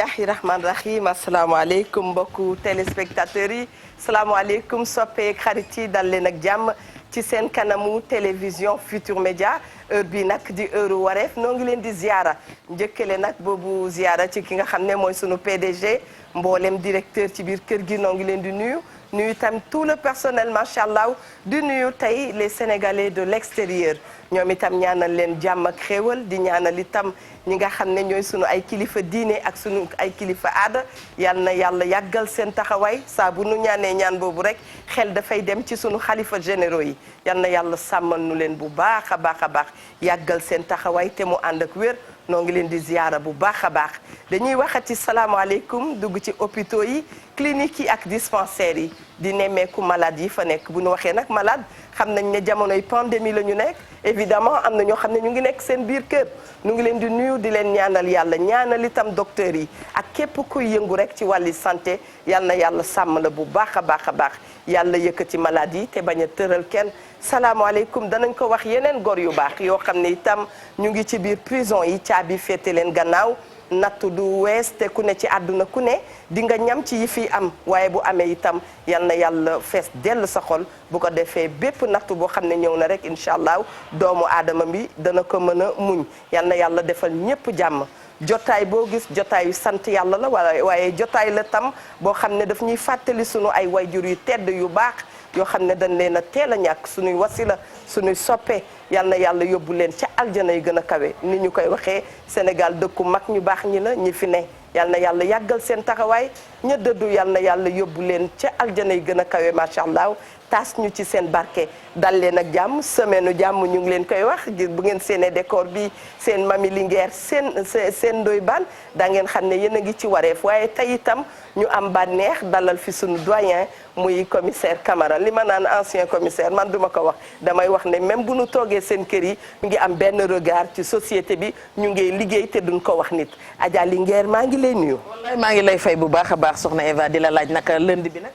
bismillahi rahmaani rahim asalaamaaleykum mbokku téléspectateurs yi salaamaaleykum soppeek xarit yi dal leen ak jàmm ci seen kanamu télévision Futur Média heure bi nag di heure wareef noo ngi leen di ziara njëkkale nag boobu ziara ci ki nga xam ne mooy sunu PDG mboolem directeur ci biir kër gi noo ngi leen di nuyu itam tout le personnel macha allah di nuyu tey les sénégalais de l'extérieur ñoom itam ñaanal leen jàmm ak xéewal di ñaanal itam ñi nga xam ne ñooy sunu ay kilifa diine ak sunu ay kilifa aada yal na yàlla yàggal seen taxawaay saa bu nu ñaanee ñaan boobu rek xel dafay dem ci sunu xalifa généraux yi yal na yàlla sàmmal nu leen bu baax a baax a baax yàggal seen taxawaay te mu ànd ak wér noo ngi leen di ziyaara bu baax a baax dañuy waxati salaamaaleykum dugg ci hôpitaux yi cliniques yi ak dispensaires yi di nemmeeku malade yi fa nekk bu ñu waxee nag malade xam nañ ne jamonoy pandémie la ñu nekk évidemment am na ñoo xam ne ñu ngi nekk seen biir kër ñu ngi leen di nuyu di leen ñaanal yàlla ñaanal itam docteurs yi ak képp kuy yëngu rek ci wàlli santé yal na yàlla sàmm la bu baax a baax a baax yàlla yëkkati malade yi te bañ a tëral kenn salaamaaleykum danañ ko wax yeneen góor yu baax yoo xam ne itam ñu ngi ci biir prison yi caabi féete leen gannaaw nattu du wees te ku ne ci àdduna ku ne di nga ñam ci yi fi am waaye bu amee itam yal na yàlla fees dell sa xol bu ko defee bépp nattu boo xam ne ñëw na rek incha allah doomu aadama bi dana ko mën a muñ yal na yàlla defal ñépp jàmm jotaay boo gis jotaayu sant yàlla la waaye jotaay la tam boo xam ne daf ñuy fàttali sunu ay wayjur yu tedd yu baax yoo xam ne dañ leen a teel a ñàkk suñuy wasila suñuy soppe yal na yàlla yóbbu leen ca aljana yi gën a kawe ni ñu koy waxee Sénégal dëkku mag ñu baax ñi la ñi fi ne yal na yàlla yàggal seen taxawaay ña dëddu yal na yàlla yóbbu leen ca aljana yi gën a kawe macha allah taas ñu ci seen barke dal leen ak jàmm semaine u jàmm ñu ngi leen koy wax bu ngeen seenee décor bi seen mami Linguère seen Ndoye Bane da ngeen xam ne yéen a ngi ci wareef waaye tey itam ñu am bànneex dalal fi sunu doyen muy commissaire Camara li ma naan ancien commissaire man duma ko wax damay wax ne même bu nu toogee seen kër yi ñu ngi am benn regard ci société bi ñu ngi liggéey te duñ ko wax nit Adja Linguère maa ngi lay nuyu. wallaay maa ngi lay fay bu baax a baax soxna Eva di la laaj naka lundi bi nag.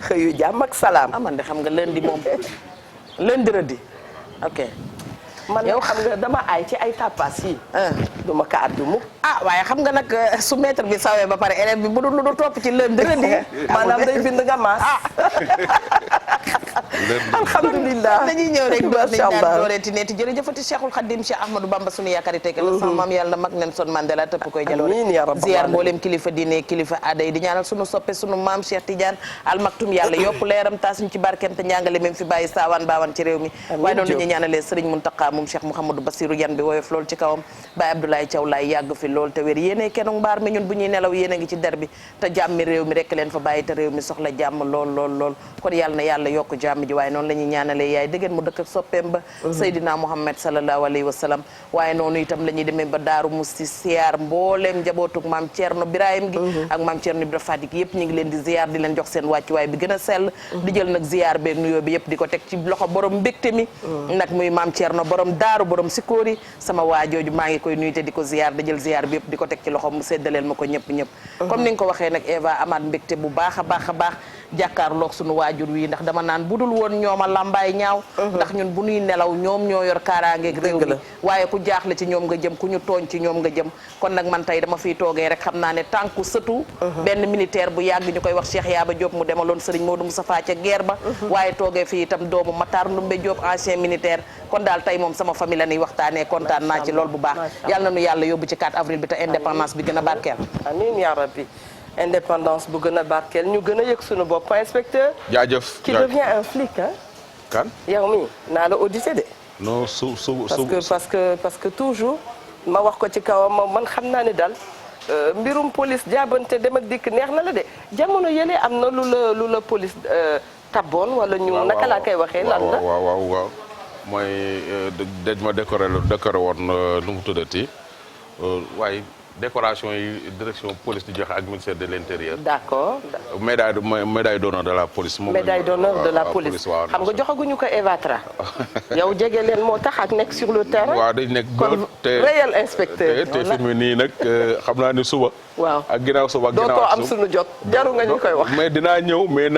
xëyu jàmm ak salaam. man de xam nga lundi moom lundi rëddi ok. man yow xam nga dama aay ci ay tapas yi. duma ko addu mukk. waaye xam nga nag su maître bi sawee ba pare élève bi bu dul lu topp ci lundi rëddi. maanaam day bind nga maas. alhamdulilah dañuy ñëw rek macha allah dooreeti neeti jërëjëfati Cheikhul Khadim Cheikh Ahmadou Bamba sunu yaakaari tey la sama maam yàlla mag Nelson Mandela tëpp koy jaloore ziar mboolem kilifa diine kilifa aada yi di ñaanal sunu soppe sunu maam Cheikh Tidiane Al Maktoum yàlla yokku leeram taas ñu ci barkeem te njàngale même fi bàyyi saawaan baawaan ci réew mi waaye noonu la ñuy ñaanalee Serigne Mountakha moom Cheikh Mouhamadou Bassirou yan bi woyof lool ci kawam Baye Abdoulaye Thiaw Laye yàgg fi lool te wér yéene kenn mbaar mi ñun bu ñuy nelaw yéen a ngi ci der bi te jàmmi réew mi rek leen fa bàyyi te réew mi soxla jàmm lool kon yàlla na yàlla yokk jàmm ji waaye noonu la ñuy ñaanalee yaay dëggeen mu dëkk ak soppeem ba Seydina Muhammad sallallahu alayhi wa sallam waaye noonu itam la ñuy demee ba Daaru Musti siyaar mbooleem njabootug maam Thierno Birahim gi ak maam Thierno Ibra Fadik yëpp ñu ngi leen di ziyaar di leen jox seen wàccuwaay bi gën a sell di jël nag ziyaar beeg nuyoo bi yëpp di ko teg ci loxo borom mbégte mi nag muy maam Thierno borom daaru borom sikóori sama waajooju maa ngi koy nuyu te di ko ziyaar da jël ziyaar bi yëpp di ko teg ci loxo mu séddaleel ma ko ñëpp comme ni nga ko waxee nag Eva amaat mbégte bu baax a baax jàkkaarloog sunu waajur wi ndax dama naan budul woon ñooma lambaay ñaaw ndax ñun bu ñuy nelaw ñoom ñoo yor kaaraangeeg réew mi waaye ku jaaxle ci ñoom nga jëm ku ñu tooñ ci ñoom nga jëm kon nag man tey dama fiy toogee rek xam naa ne tànku sëtu benn militaire bu yàgg ñu koy wax Cheikh Yaba Diop mu demaloon Serigne Modou Moustapha ca guerre ba waaye toogee fii itam doomu Matar Ndumbe Diop ancien militaire kon daal tey moom sama famille la ñuy waxtaanee kontaan naa ci lool bu baax yàlla na nu yàlla yóbbu ci 4 avril bi te indépendance bi gën a barkeel amiin yaa rabbi indépendance bu gën a barkeel ñu gën a yëg suñu bopp inspecteur. jaajëf qui devient un flic hein. kan yow mi naa la audité de. non parce que toujours ma wax ko ci kawam man xam naa ne daal mbirum police jaabante dem ak dikk neex na la de jamono yële am na lu la police tabboon wala ñu. naka laa koy waxee lan la waaw mooy dañ ma décoré woon nu mu tuddati waaye. décoration yi direction police di joxe ak ministère de l'intérieur. d'accord. médaille d'honneur de la police. médaille d'honneur de la police xam nga joxaguñu ko Evatra. yow jege leen moo tax ak nekk sur le terrain. waaw dañ nekk kon réel inspecteur. te fi mu nii nag xam naa ni suba. waaw ak ginnaaw suba ak ginnaaw dootoo am suñu jot jaru nga ñu koy wax. mais dinaa ñëw mais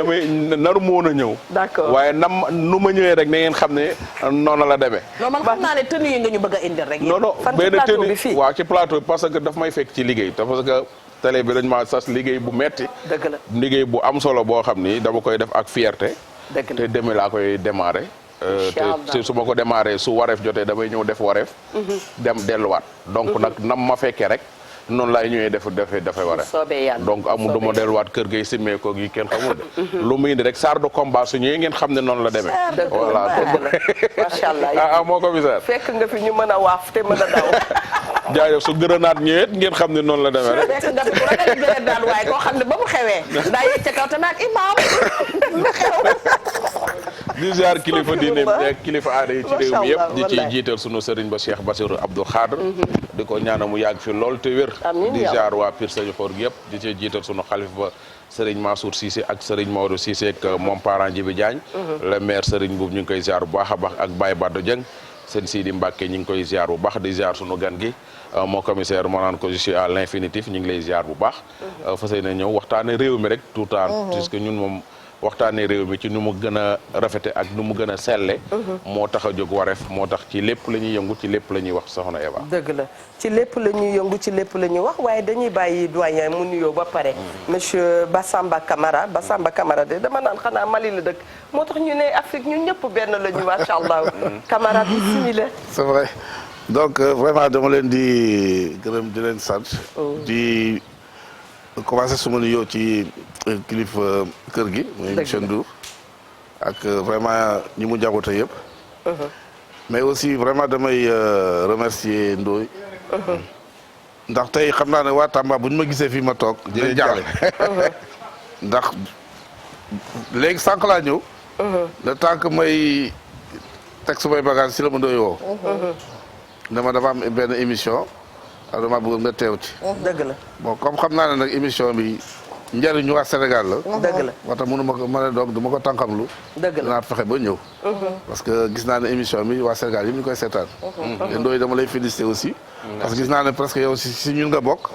naru moon a ñëw. d'accord waaye nu ma ñëwee rek na ngeen xam ne noonu la demee. non man xam naa ne tenue yi nga ñu bëgg a indil rek. non benn tenue waaw ci plateau parce que daf may fekk ci liggéey te parce que télé bi dañ maa sas liggéey bu metti dëgg la liggéey bu am solo boo xam ni dama koy def ak fierté te demee laa koy démarrer te su ma ko démarrer su wareef jotee damay ñëw def wareef dem delluwaat donc nag nam ma fekkee rek noonu laay ñëwee dafay wareef donc amul du ma delluwaat kër gay simmee ko yi kenn xamul de lu muy indi rek char de combat su ñëwee ngeen xam ne noonu la demee voilà macha allah ah moo commissaire fekk nga fi ñu mën a waaf te mën a daw jaajëf su gërënaat ñëwee ngeen xam ne noonu la demee rek fekk nga fi ku ragal gërënaat waaye koo xam ne ba mu xewee daa yëg ca kaw te naan imaam lu xew di ziar kilifa diine kilifa aada yi ci réew mi yëpp di ciy jiital sunu sëriñ ba Cheikh Bassirou Abdou Khadre di ko ñaanal mu yàgg fi lool te wér di ziar waa Pire Sañoxor gi yëpp di ciy jiital sunu xalif ba sëriñ Mansour Cissé ak sëriñ Maodo Cissé ak moom parent Djibi Diagne le maire sëriñ boobu ñu ngi koy ziar bu baax a baax ak Baye Bado Dieng seen Sidi Mbacke ñu ngi koy ziar bu baax di ziar sunu gan gi mon commissaire moo naan ko je suis à l'infinitif ñu ngi lay ziar bu baax fas yéene ñëw waxtaane réew mi rek tout le temps puisque ñun moom waxtaanee réew mi ci nu mu gën a rafete ak nu mu gën a selle moo tax a jóg wareef moo tax ci lépp la ñuy yëngu ci lépp la ñuy wax soxna Eva dëgg la ci lépp la ñuy yëngu ci lépp la ñuy wax waaye dañuy bàyyi doyen mu nuyoo ba pare monsieur Bassamba Camara de dama naan xanaa Mali la dëkk moo tax ñu ne Afrique ñun ñëpp benn la ñu macha allah Camara bismillah c'est vrai donc vraiment dama leen di gërëm di leen sant di commencé suma nuyoo ci kilifa kër gi muy monsieur Ndour ak vraiment ñi mu jàngute yëpp mais aussi vraiment damay remercier Ndoye ndax tey xam naa ne waa Tamba bu ñu ma gisee fii ma toog dinañ jaaxle ndax léegi sànq laa ñëw le temps que may teg sumay bagage si la ma Ndoye woo dama dafa am benn émission alors dama bëgg nga teew ci. dëgg la bon comme xam naa ne nag émission bi njëriñu waa Sénégal la. dëgg la moo tax mënu ma ko mën a doog du ma ko tànqamlu. dëgg la dinaa fexe ba ñëw. parce que gis naa ne émission bi waa Sénégal yi ñu koy seetaan. te Ndoye dama lay féliciter aussi. parce que gis naa ne presque yow si ñun nga bokk.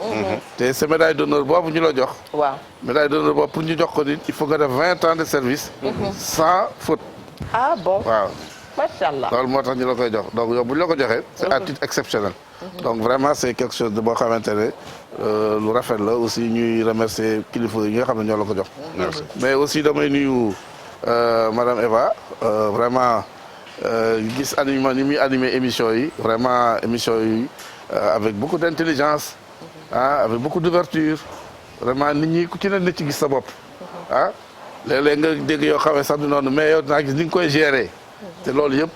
te sa médaille d'honneur boobu ñu la jox. waaw médaille d'honneur boobu pour ñu jox ko nit il faut nga def 20 ans de service. sans faute. ah bon waaw. macha allah loolu moo tax ñu la koy jox donc yow bu ñu la ko joxee. c'est à titre exceptionnel. donc vraiment c'est quelque chose de boo xamante ne lu rafet la aussi ñuy remercier kilifa yi nga xam ne ñoo la ko jox. merci mais aussi damay nuyu madame Eva vraiment gis animé ni muy animé émission yi vraiment émission yi avec beaucoup d'intelligence avec beaucoup d'ouverture vraiment nit ñi ku ci ne ci gis sa bopp léeg-léeg nga dégg yoo xamee sax du noonu mais yow dinaa gis ni nga koy gérer te loolu yëpp.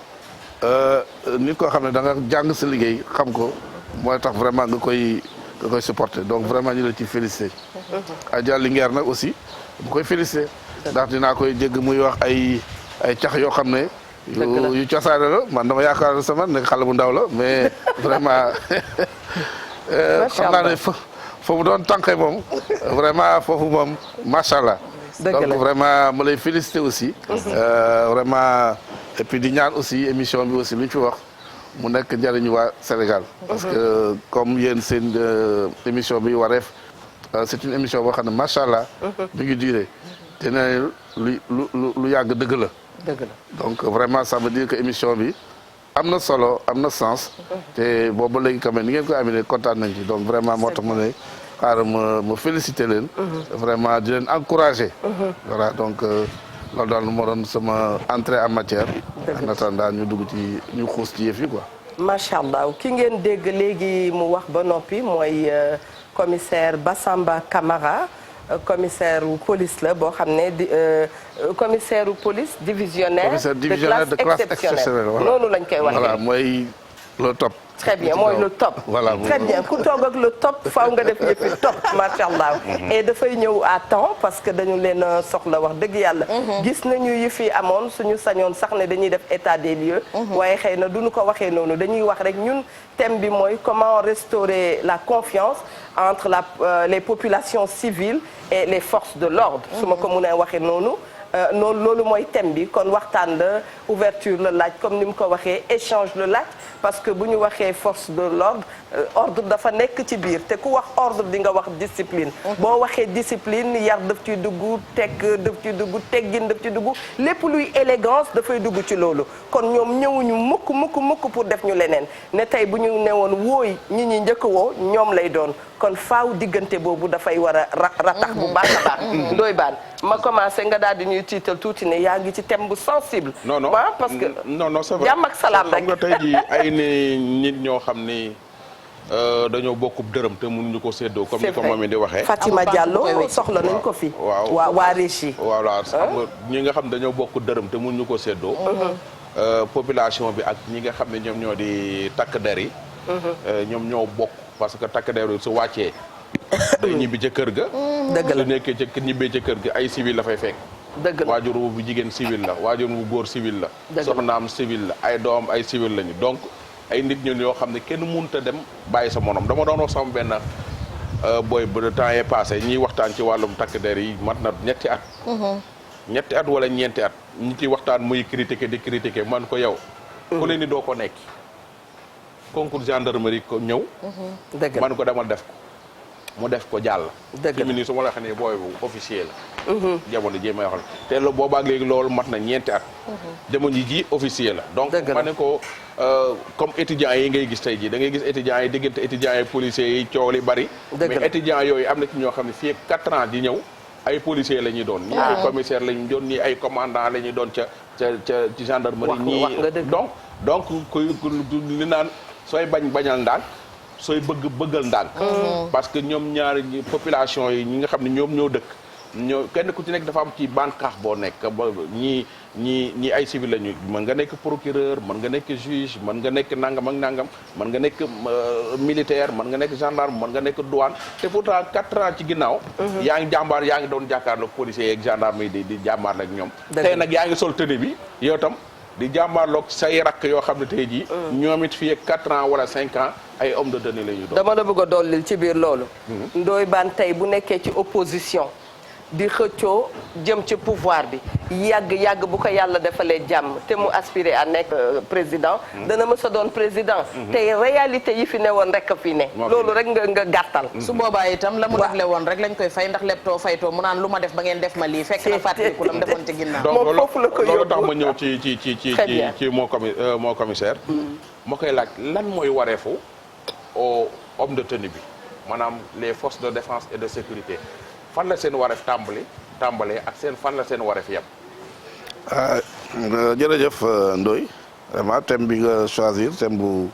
nit koo xam ne da nga jàng sa liggéey xam ko mooy tax vraiment nga koy supporter donc vraiment ñu la ci féliciter. Adja Linguère nag aussi bu koy féliciter. ndax dinaa koy dégg muy wax ay cax yoo xam ne. yu cosaane la man dama yaakaar ne sama nekk xale bu ndaw la mais vraiment. xam naa ne fa mu doon tànqee moom vraiment foofu moom macha allah. donc vraiment ma lay féliciter aussi. vraiment. et puis di ñaan aussi émission bi aussi lu ñu fi wax mu nekk njëriñu waa Sénégal. parce que comme yéen seen émission bi wareef c'est une émission boo xam ne macha allah. mi ngi duré te ne lu yàgg dëgg la. dëgg la donc vraiment ça veut dire que émission bi am na solo am na sens. te boobu ba léegi quand même ni ngeen ko amee kontaan nañ ci donc vraiment moo tax ma ne xaaral ma féliciter leen. vraiment di leen encourager. voilà donc. loolu daal moo doon sama entrée en matière. en attendant ñu dugg ci ñu xuus ci yëf yi quoi. macha allah ki ngeen dégg léegi mu wax ba noppi mooy commissaire Bassamba Camara commissaire wu police la boo xam ne commissaire wu police divisionnaire. de classe exceptionnelle noonu lañ koy waxee. voilà mooy le top. très bien mooy le top. voilà très bien ku toog ak le top faaw nga def yëppi top macha allah. et dafay ñëw à temps parce que dañu leen soxla wax dëgg yàlla. gis nañu yi fi amoon suñu sañoon sax ne dañuy def état des lieux. waaye xëy na duñu ko waxee noonu dañuy wax rek ñun thème bi mooy comment restaurer la confiance entre les populations civiles et les forces de l'ordre su ma ko mënee waxee noonu. loolu mooy thème bi kon waxtaan la ouverture la laaj comme ni mu ko waxee échange la laaj parce que bu ñu waxee force de l'ordre ordre dafa nekk ci biir te ku wax ordre di nga wax discipline. boo waxee discipline yar daf ciy dugg daf ciy dugg teggin daf ciy dugg lépp luy élégance dafay dugg ci loolu kon ñoom ñëwuñu mukk pour def ñu leneen ne tey bu ñu newoon wooy ñi ñi njëkk woo ñoom lay doon kon faaw diggante boobu dafay war a ratax bu baax a baax. Ndoye Bane ma commencé nga daal di ñuy tiital tuuti ne yaa ngi ci thème bu sensible. non parce que non c'est vrai jàmm ak salaam rek. xam nga tey jii ay nit ñoo xam ni dañoo bokk dërëm te mënuñu ko séddoo. comme ni ko moom di waxee. Fatima Diallo soxla nañ ko fi. waaw waa Régie. voilà xam nga ñi nga xam dañoo bokk dërëm te mënuñu ko séddoo. population bi ak ñi nga xam ne ñoom ñoo di takk der yi. ñoom ñoo bokk parce que takk der yi su wàccee. day ñibbi ca kër ga. dëgg la su nekkee ca ñibbee ca kër ga ay civil la fay fekk. dëgg la waajur bu jigéen civil la waajur bu góor civil la. soxnaam civil la ay doom ay civil lañu donc ay nit ñun yoo xam ne kenn mënut a dem bàyyi sa monom dama doon wax sama benn booy bu temps yee passé ñiy waxtaan ci wàllum takk der yi mat na ñetti at. ñetti at wala ñeenti at ñi ci waxtaan muy critiquer di critiquer man ko yow. ku leen ni doo ko nekk. concours gendarmerie ko ñëw. dëgg man ko demal def ko. mu def ko jàll. dëgg la nii su ma la waxee ne booy bu officier la. jamono ji may waxal te loolu boobaag léegi loolu mat na ñeenti at. jamono ji officier la. donc ma ne ko comme étudiants yi ngay gis tey jii da ngay gis étudiants yi diggante étudiants yi policiers yi coow li bari. mais étudiants yooyu am na ci ñoo xam ne fii ak 4 ans di ñëw ay policiers la ñuy doon. ñii ay commissaire la ñuy doon ñii ay commandant la ñuy doon ca ci gendarmerie. ñii donc li naan sooy bañal ndànk. sooy bëggal ndànk parce que ñoom ñaari population yi ñi nga xam ne ñoom ñoo dëkk ñoo kenn ku ci nekk dafa am ci bànqaax boo nekk ba ñii ay civil lañu mën nga nekk procureur mën nga nekk juge mën nga nekk nangam ak nangam mën nga nekk militaire mën nga nekk gendarme mën nga nekk douane te pourtant 4 ans ci ginnaaw yaa ngi doon jàkkaarloog policiers yeeg gendarme yi di jàmbaar ak ñoom tey nag yaa ngi sol tenue bi yow tam di jàmbaarloog say rakk yoo xam ne tey jii ñoom it fii ak 4 ans wala 5 ans ay homme de tenue la ñu doon. dama la bëgg a dollil ci biir loolu. Ndoye Bane tey bu nekkee ci opposition di xëccoo jëm ci pouvoir bi yàgg bu ko yàlla defalee jàmm te mu aspiré à nekk président. dana mës a doon président. tey réalité yi fi ne woon rek a fi ne. loolu rek nga gàttal. su boobaa itam la mu defle woon rek lañ koy fay ndax leptoo faytoo mu naan lu ma def ba ngeen def ma lii fekk na fàttaliku la mu defoon ci ginnaaw. moom foofu la ko loolu tax ma ñëw ci moo commissaire. moo koy laaj lan mooy wareefu au homme de tenue bi maanaam les forces de défense et de sécurité fan la seen wareef tàmbalee ak fan la seen wareef yem. jërëjëf Ndoye vraiment thème bi nga choisir thème bu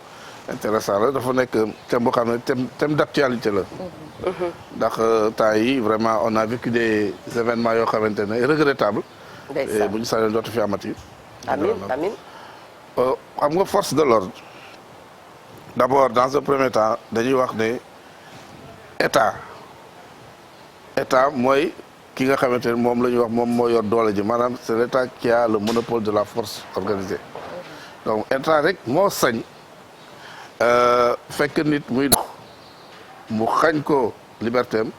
intéressant la dafa nekk thème boo xam ne thème d'actualité la. ndax temps yi vraiment on a vécu des événements yoo xamante ne regrettables. et bu ñu sañoon dootu fi amati. amiin xam nga force de l'ordre d'abord dans un premier temps dañuy wax ne état mooy ki nga xamante ne moom la ñuy wax moom moo yor doole ji maanaam c'est l'état qui a le monopole de la force organisée donc état rek moo sañ fekk nit muy dox mu xañ ko liberté am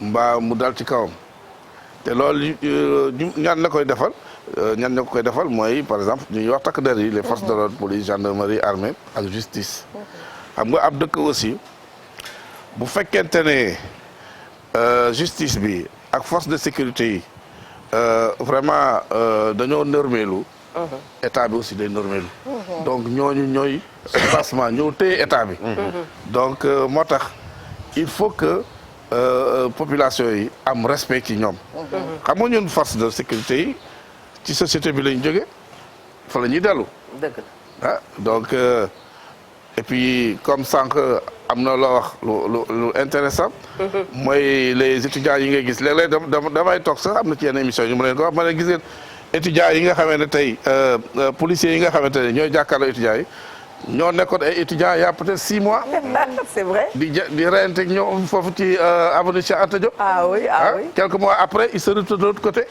mbaa mu dal ci kawam te loolu ñaan la koy defal ñan ñoo ko koy defal mooy par exemple ñuy wax takk der yi les forces de l'ordre police gendarmerie armée ak justice xam nga ab dëkk aussi bu fekkente ne justice bi ak force de sécurité yi vraiment dañoo nërmeelu état bi aussi day nërmeelu donc ñooñu ñooy passement ñëw téye état bi donc moo tax il faut que population yi am respect ci ñoom xam nga ñun force de sécurité yi ci société bi lañ jóge fa la ñuy dellu. dëgg la donc et puis comme sànq am na loo wax lu intéressant mooy les étudiants yi ngay gis léeg-léeg damay toog sax am na ci yenn émission yu ma leen ko wax ma ne gis ngeen étudiants yi nga xamante ne tey policiers yi nga xamante ne ñooy jàkkaarloo étudiants yi ñoo nekkoon ay étudiants il y a peut-être 6 mois. c'est vrai. di reyante ñoom foofu ci avenue Cheikh Anta Diop. ah oui. quelques mois après ils se retrouvent de l'autre côté.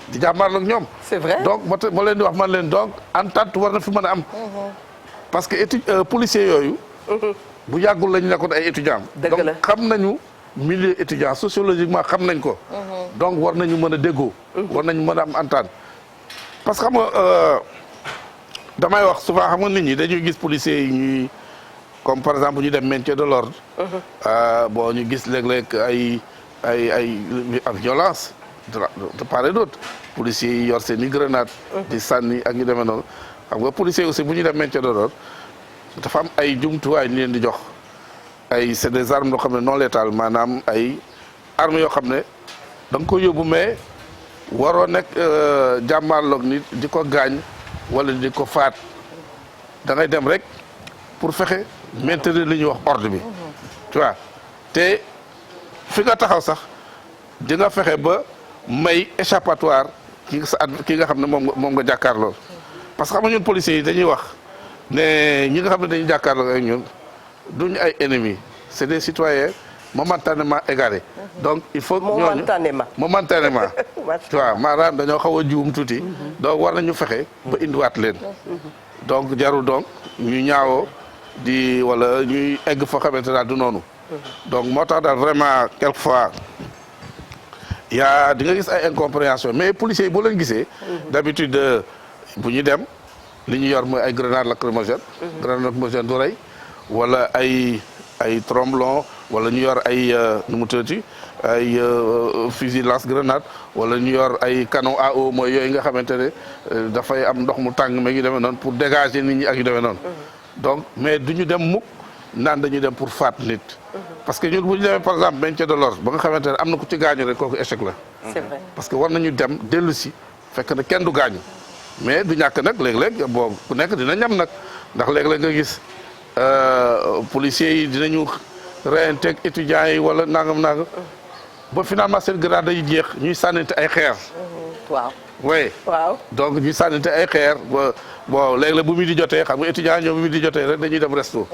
di jàmbaarloo ak ñoom. c'est vrai donc ma leen di wax man leen donc entente war na fi mën a am. parce que policiers yooyu. bu yàggul lañu nekkoon ay étudiants. dëgg la donc xam nañu milieu étudiant sociologiquement xam nañ ko. donc war nañu mën a déggoo. war nañu mën a am entente. parce que xam nga damay wax souvent xam nga nit ñi dañuy gis policiers yi ñuy comme par exemple ñu dem maintien de l'ordre. bon ñu gis léeg-léeg ay violence de part et d'autre. policiers yi yor seen i grenade di sànni ak ñu demee noonu xam nga policiers aussi bu ñu dem maintien de l'ordre dafa am ay jumtuwaay ñu leen di jox c'est des armes yoo xam ne non létales maanaam ay armes yoo xam ne da nga ko yóbbu mais waroo nekk jàmmaarloog nit di ko gaañ wala di ko faat da ngay dem rek pour fexe maintenir li ñuy wax ordre bi tu vois te fi nga taxaw sax di nga fexe ba may échappatoire ki nga xam ne moom nga jàkkaarloo parce que xam nga ñun policiers yi dañuy wax ne ñi nga xam ne dañuy jàkkaarloo ak ñun duñu ay ennemis c'est des citoyens momentanément égarés donc il faut ñooñu momentanément tu vois maanaam dañoo xaw a juum tuuti donc war nañu fexe ba indiwaat leen donc jarul donc ñu ñaawoo di wala ñuy egg foo xamante daal du noonu donc moo tax daal vraiment quelquefois di nga gis ay incompréhension mais policiers yi boo leen gisee d'habitude bu ñu dem li ñu yor mooy ay grenade lacrymogène grenade lacrymogène du rey wala ay tromblon wala ñu yor ay nu mu tuddati ay fusil lance grenade wala ñu yor ay canon à eau mooy yooyu nga xamante ne dafay am ndox mu tàng mais yu demee noonu pour dégager nit ñi ak yu demee noonu donc mais du ñu dem mukk naan dañuy dem pour faat nit parce que ñun bu ñu demee par exemple maintien de l'ordre ba nga xamante ne am na ku ci gaañu rek kooku échec la c'est vrai parce que war nañu dem dellu si fekk na kenn du gaañu mais du ñàkk nag léeg-léeg bon ku nekk dina ñam nag ndax léeg-léeg nga gis policiers yi dinañu reyanteeg étudiants yi wala nangam ba finalement seen grade yi jeex ñuy sànnante ay xeer. waaw. oui. waaw donc ñuy sànnante ay xeer ba bon léegi la bu muy di jotee xam nga étudiants ñoom bu muy di jotee rek dañuy dem resto.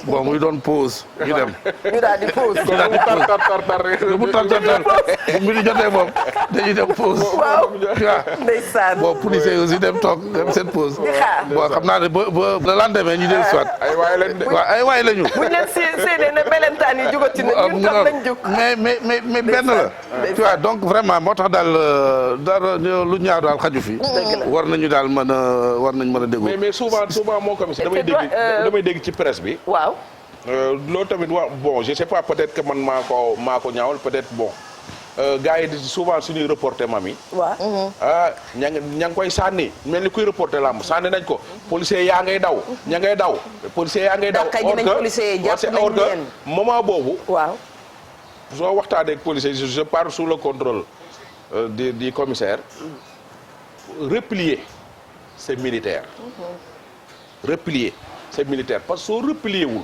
bon muy doon pause ñu dem. ñu daal di pause. ñu daal di pause bu tar bu muy di jotee moom dañuy dem pause. waaw waaw ndeysaan. bon policiers yi aussi dem toog dem seen pause. di xaar bon xam naa ne ba le lendemain ñu dellu soit. ay waay lañ de. waaw ay waay lañu. buñ leen séenee ne melentaan yi jugati na ñun tam lañ jug. mais benn la. tu vois donc vraiment moo tax daal dara lu ñaaw daal xaju fi. war nañu daal mën a déglu. mais souvent moo commissaire damay dégg ci presse bi. waaw. loolu tamit bon je sais pas peut-être que man maa ko ñaawal peut-être bon gars yi souvent suñuy reporté mami. waaw. ña ngi koy sànni mel ni kuy reporté lamb sànni nañ ko policier yaa ngay daw ña ngay daw policier yaa ngay daw. or que moment boobu. waaw. soo waxtaanee ak policier je parle sous le contrôle du commissaire. replier c'est militaire. replier c'est militaire parce que soo replier wul.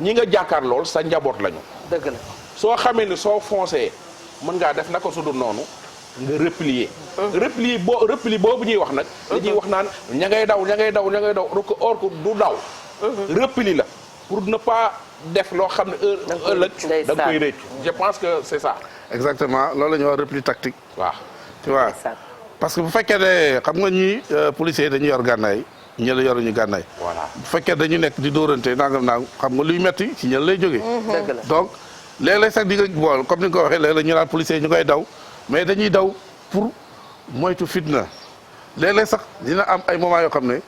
ñi nga jàkkaar lool sa njaboot lañu. dëgg la soo xamee ne soo foncé mën ngaa def naka su dul noonu nga replier. repli boobu ñuy wax nag. dañuy wax naan ña ngay daw or que du daw. repli la pour ne pas def loo xam ne ëllëg da nga koy réccu. je pense que c'est ça. exactement loolu la ñuy wax repli tactique. waaw tu vois parce que bu fekkee ne xam nga ñi policiers dañuy yor gànnaay ñëla yoruñu gànnaay. voilà bu fekkee dañu nekk di dóorante nangam xam nga luy metti ci ñëla lay jógee. dëgg la donc léeg-léeg sax di nga bool comme ni nga ko waxee léeg-léeg ñu naan policiers ñu ngay daw mais dañuy daw pour moytu fitna léeg-léeg sax dina am ay moments yoo xam ne.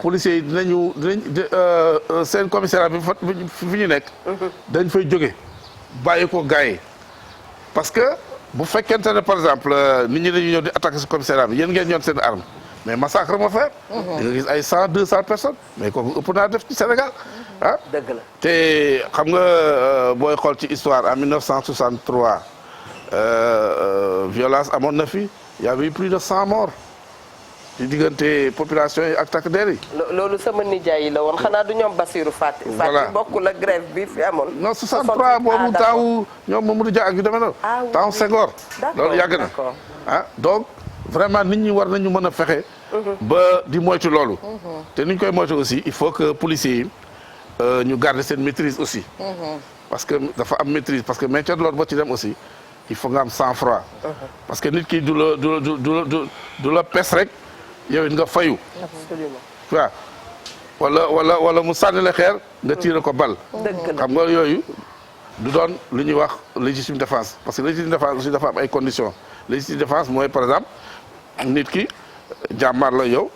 policiers yi dinañ seen commissariat bi fi ñu nekk. dañ fay jóge bàyyi ko gars yi parce que bu fekkente ne par exemple nit ñi dañuy ñëw di attaquer ce commissariat bi yéen ngeen ñoon seen arme mais massacre ma faire. di nga gis ay 100-200 personnes mais kooku ëpp naa def ci Sénégal ah. dëgg la te xam nga booy xool ci histoire en 1963 violence amoon na fi y avait plus de 100 morts ci diggante population yi ak takk der yi. loolu sama nijaay yi la woon xanaa du ñoom Bassirou Faty. voilà bokkul ak grève bi fi amoon. non 63 boobu taawu ñoom Mamadou Dia ak yu demee noonu. taawu Senghor. loolu yàgg na ah donc vraiment nit ñi war nañu mën a fexe. ba di moytu loolu. te ni ñu koy moytu aussi il faut que policiers yi ñu garder seen maîtrise aussi. parce que dafa am maîtrise parce que maintien de l'ordre boo ci dem aussi il faut nga am sang-froid. parce que nit ki du la pes rek. yow it nga fayu. absolument waaw wala mu sànni la xeer nga tiire ko bal. xam nga yooyu du doon lu ñuy wax légitime défense parce que légitime défense aussi dafa am ay conditions légitime défense mooy par exemple nit ki jàmmaar la yow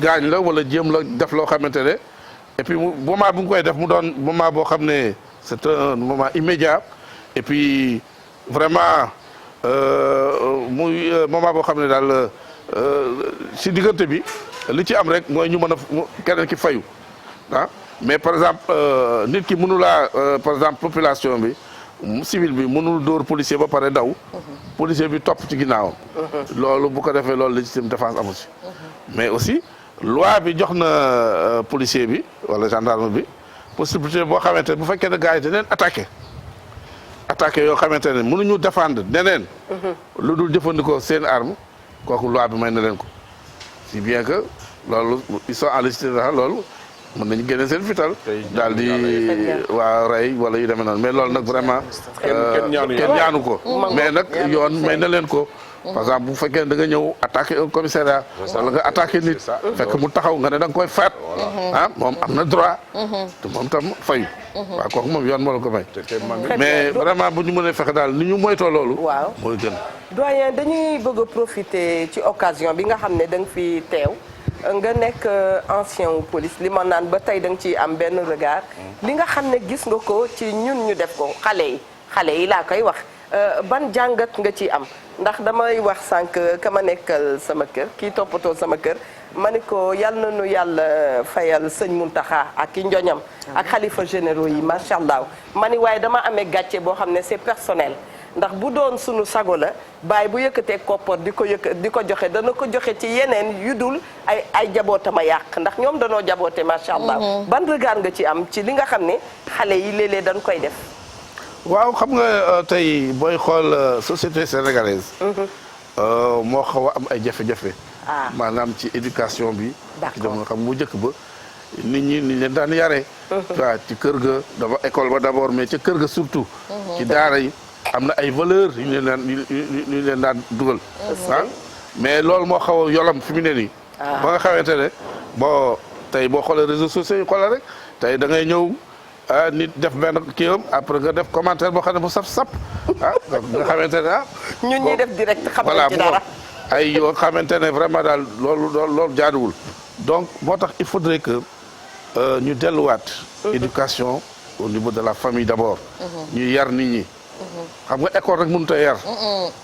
gaañ la wala jéem la def loo xamante ne et puis moment bu nga koy def mu doon moment boo xam ne c'est un moment immédiat et puis vraiment muy moment boo xam ne daal si diggante bi li ci am rek mooy ñu mën a keneen ki fayu ah mais par exemple nit ki mënulaa par exemple population bi civil bi mënul dóor policier ba pare daw policier bi topp ci ginnaawam loolu bu ko defee loolu légitime défense amu ci mais aussi loi bi jox na policier bi wala gendarme bi possibilité boo xamante ne bu fekkee ne gars yi daneen attaqué yoo xamante ne mënuñu défendre neneen lu dul jëfandikoo seen arme kooku loi bi may na leen ko si bien que loolu ils sont en légitime défense loolu mën nañu génne seen fital daal di waa rey wala yu demee noonu mais loolu nag vraiment kenn ñaanu ko mais nag yoon may na leen ko par exemple bu fekkee da nga ñëw attaqué un commissariat wala nga attaqué nit fekk mu taxaw nga ne da nga koy faat moom am na droit te moom tam fayu waaw kooku moom yoon moo la ko may mais vraiment bu ñu mënee fexe daal ni ñu moytoo loolu mooy gën doyen dañuy bëgg a profiter ci occasion bi nga xam ne da nga fi teew nga nekk ancien wu police li ma naan ba tey da nga ciy am benn regard li nga xam ne gis nga ko ci ñun ñu def ko xale yi laa koy wax ban jàngat nga ciy am ndax damay wax sànq ka ma nekkal sama kër kii toppatoo sama kër ma ni ko yal na nu yàlla fayal sëñ Muntaxa ak i njoñam ak xalifa généraux yi macha allah ma ni waaye dama amee gàcce boo xam ne c'est personnel ndax bu doon sunu sago la bàyyi bu yëkkatee koppar di ko joxe dana ko joxe ci yeneen yu dul ay jabootama yàq ndax ñoom danoo jaboote macha allah. ban regard nga ci am ci li nga xam ne xale yi léeg-léeg dañ koy def. waaw xam nga tey booy xool société sénégalaise. moo xaw a am ay jafe-jafe. maanaam ci éducation bi. d'accord ci xam mu njëkk ba nit ñi ni leen daan yare. waaw ci kër ga dafa école ba d'abord mais ci kër ga surtout. ci daara yi. am na ay valeurs yu ñu leen daan dugal mais loolu moo xaw a yolam fi mu ne nii ba nga xamante ne bon tey boo xoolee réseaux sociaux yi xoolal rek tey da ngay ñëw nit def benn kiiwam après nga def commentaire boo xam ne bu sap nga xamante ne ñun ñuy def direct xam nañ ci dara ay yoo xamante ne vraiment daal loolu jaaduwul donc moo tax il faudrait que ñu delluwaat éducation au niveau de la famille d'abord ñu yar nit ñi xam nga école rek mënut a yar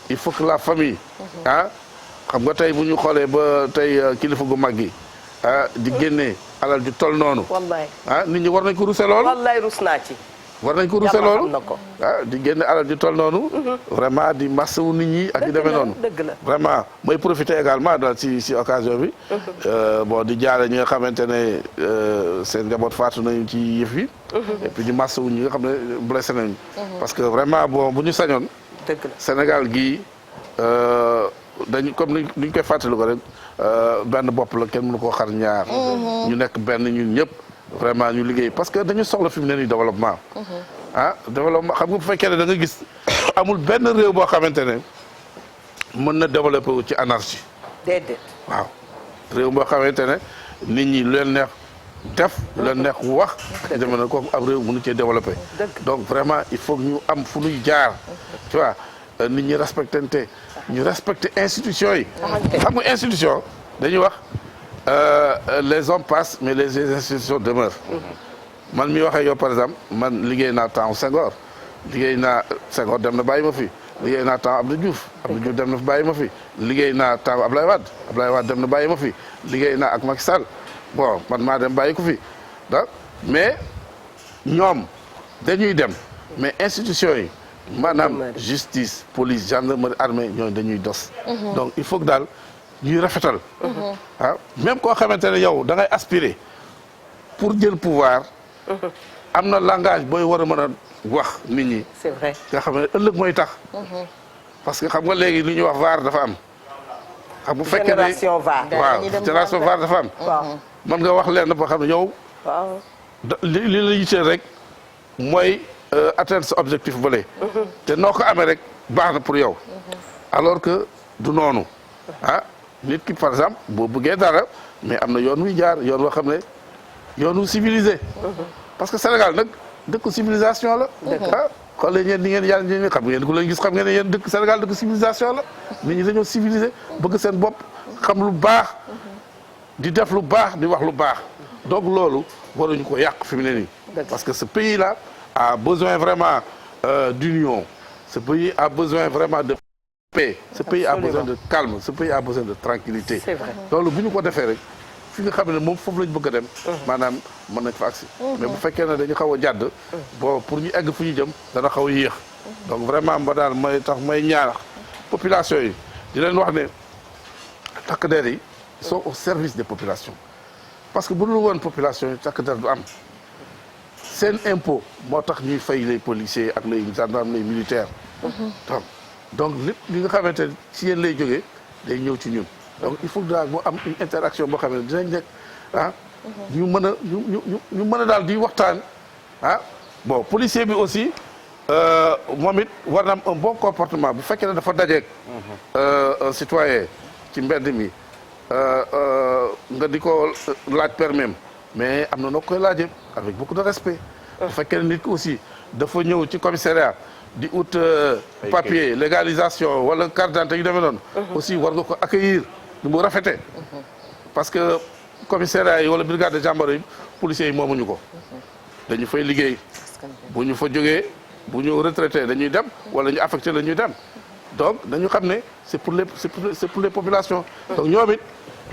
il faut que la famille xam nga tey bu ñu xoolee ba tey kilifa gu mag gi di génnee alal ju tol noonu wallaay nit ñi war nañ ko ruse loolu wallaay rus naa ci war nañ ko ruse loolu di génne alal ju tol noonu vraiment di massawu nit ñi ak di demee noonu vraiment mooy profiter également daal si occasion bi bon di jaale ñi nga xamante ne seen njaboot faatu nañu ci yëf yi et puis di massawu ñi nga xam ne blessé nañu parce que vraiment bon bu ñu sañoon Sénégal gii dañu comme ni ñu koy fàttali ko rek benn bopp la kenn mënu koo xar ñaar ñu nekk benn ñun ñëpp vraiment ñu liggéey parce que dañu soxla fi mu ne nii développement développement xam nga bu fekkee ne da nga gis amul benn réew boo xamante ne mën na développé wu ci anarchie déedéet waaw réew boo xamante ne nit ñi lu leen neex def lu leen neex wax deme na kooku am réew mënu cee développé donc vraiment il faut ñu am fu ñuy jaar tu vois nit ñi respectante ñu respecter institution yi xam nga institution dañuy wax les hommes passent mais les institutions demeurent man mi waxee yow par exemple man liggéey naa temps Senghor liggéey naa Senghor dem na bàyyi ma fi liggéey naa temps Abdou Diouf dem na bàyyi ma fi liggéey naa temps Ablaye Wade dem na bàyyi ma fi liggéey naa ak Macky Sall bon man maa dem bàyyi ko fi donc mais ñoom dañuy dem mais institution yi maanaam justice police gendarmerie armée ñooñu dañuy dos donc il faut que daal ñuy rafetal même koo xamante ne yow da ngay aspirer pour jël pouvoir am na langage booy war a mën a wax nit ñi c'est vrai nga xam ne ëllëg mooy tax parce que xam nga léegi li ñuy wax VAR dafa am xam bu fekkee ne génération VAR waaw génération VAR dafa am mën nga wax leen boo xam ne yow li la yitteel rek mooy atteindre sa objectif bële te noo ko amee rek baax na pour yow alors que du noonu nit ki par exemple boo bëggee dara mais am na yoon wuy jaar yoon woo xam ne yoon wu civilisé parce que Sénégal nag dëkk civilisation la. ah xoolee ñeen ni ngeen yàlla ñeen xam ngeen ku leen gis xam ngeen ne yéen dëkk Sénégal dëkk civilisation la. nit ñi dañoo civilisé bëgg seen bopp xam lu baax. di def lu baax di wax lu baax. donc loolu waruñu ko yàq fi mu ne nii. parce que ce pays là a besoin vraiment d'union. Ce pays a besoin vraiment de paix. Ce pays a besoin de calme. Ce pays a besoin de tranquillité. C'est vrai. loolu bu ñu ko defee rek fi nga xam ne moom foofu lañ bëgg a dem. maanaam mën nañ fa agsi. mais bu fekkee ne dañu xaw a jàdd. bon pour ñu egg fu ñu jëm dana xaw a yéex. donc vraiment ba daal may tax may ñaax population yi di leen wax ne takk der yi sont au service des populations. parce que bu dul woon population yi takk der du am. seen impôt moo tax ñuy fay les policiers ak les gendarmes les militaires. donc lépp li nga xamante ne ci yéen lay jógee day ñëw ci ñun. donc il faut daal mu am une interaction boo xam ne dinañ nekk ñu mën a ñu mën a daal di waxtaan bon policier bi aussi moom it war na am un bon comportement bu fekkee ne dafa dajeeg. un citoyen ci mbedd mi nga di ko laaj permis mais am na noo koy laajee avec beaucoup de respect. bu fekkee ne nit ki aussi dafa ñëw ci commissariat di ut papier légalisation wala carte d'identité yu demee noonu. aussi war nga ko accueillir nu mu rafetee. parce que commissariat yi wala brigade de gendarmerie policiers yi moomuñu ko. dañu fay liggéey. bu ñu fa jógee bu ñu retraité dañuy dem wala ñu affecté la ñuy dem donc dañu xam ne c'est pour les populations. donc ñoom it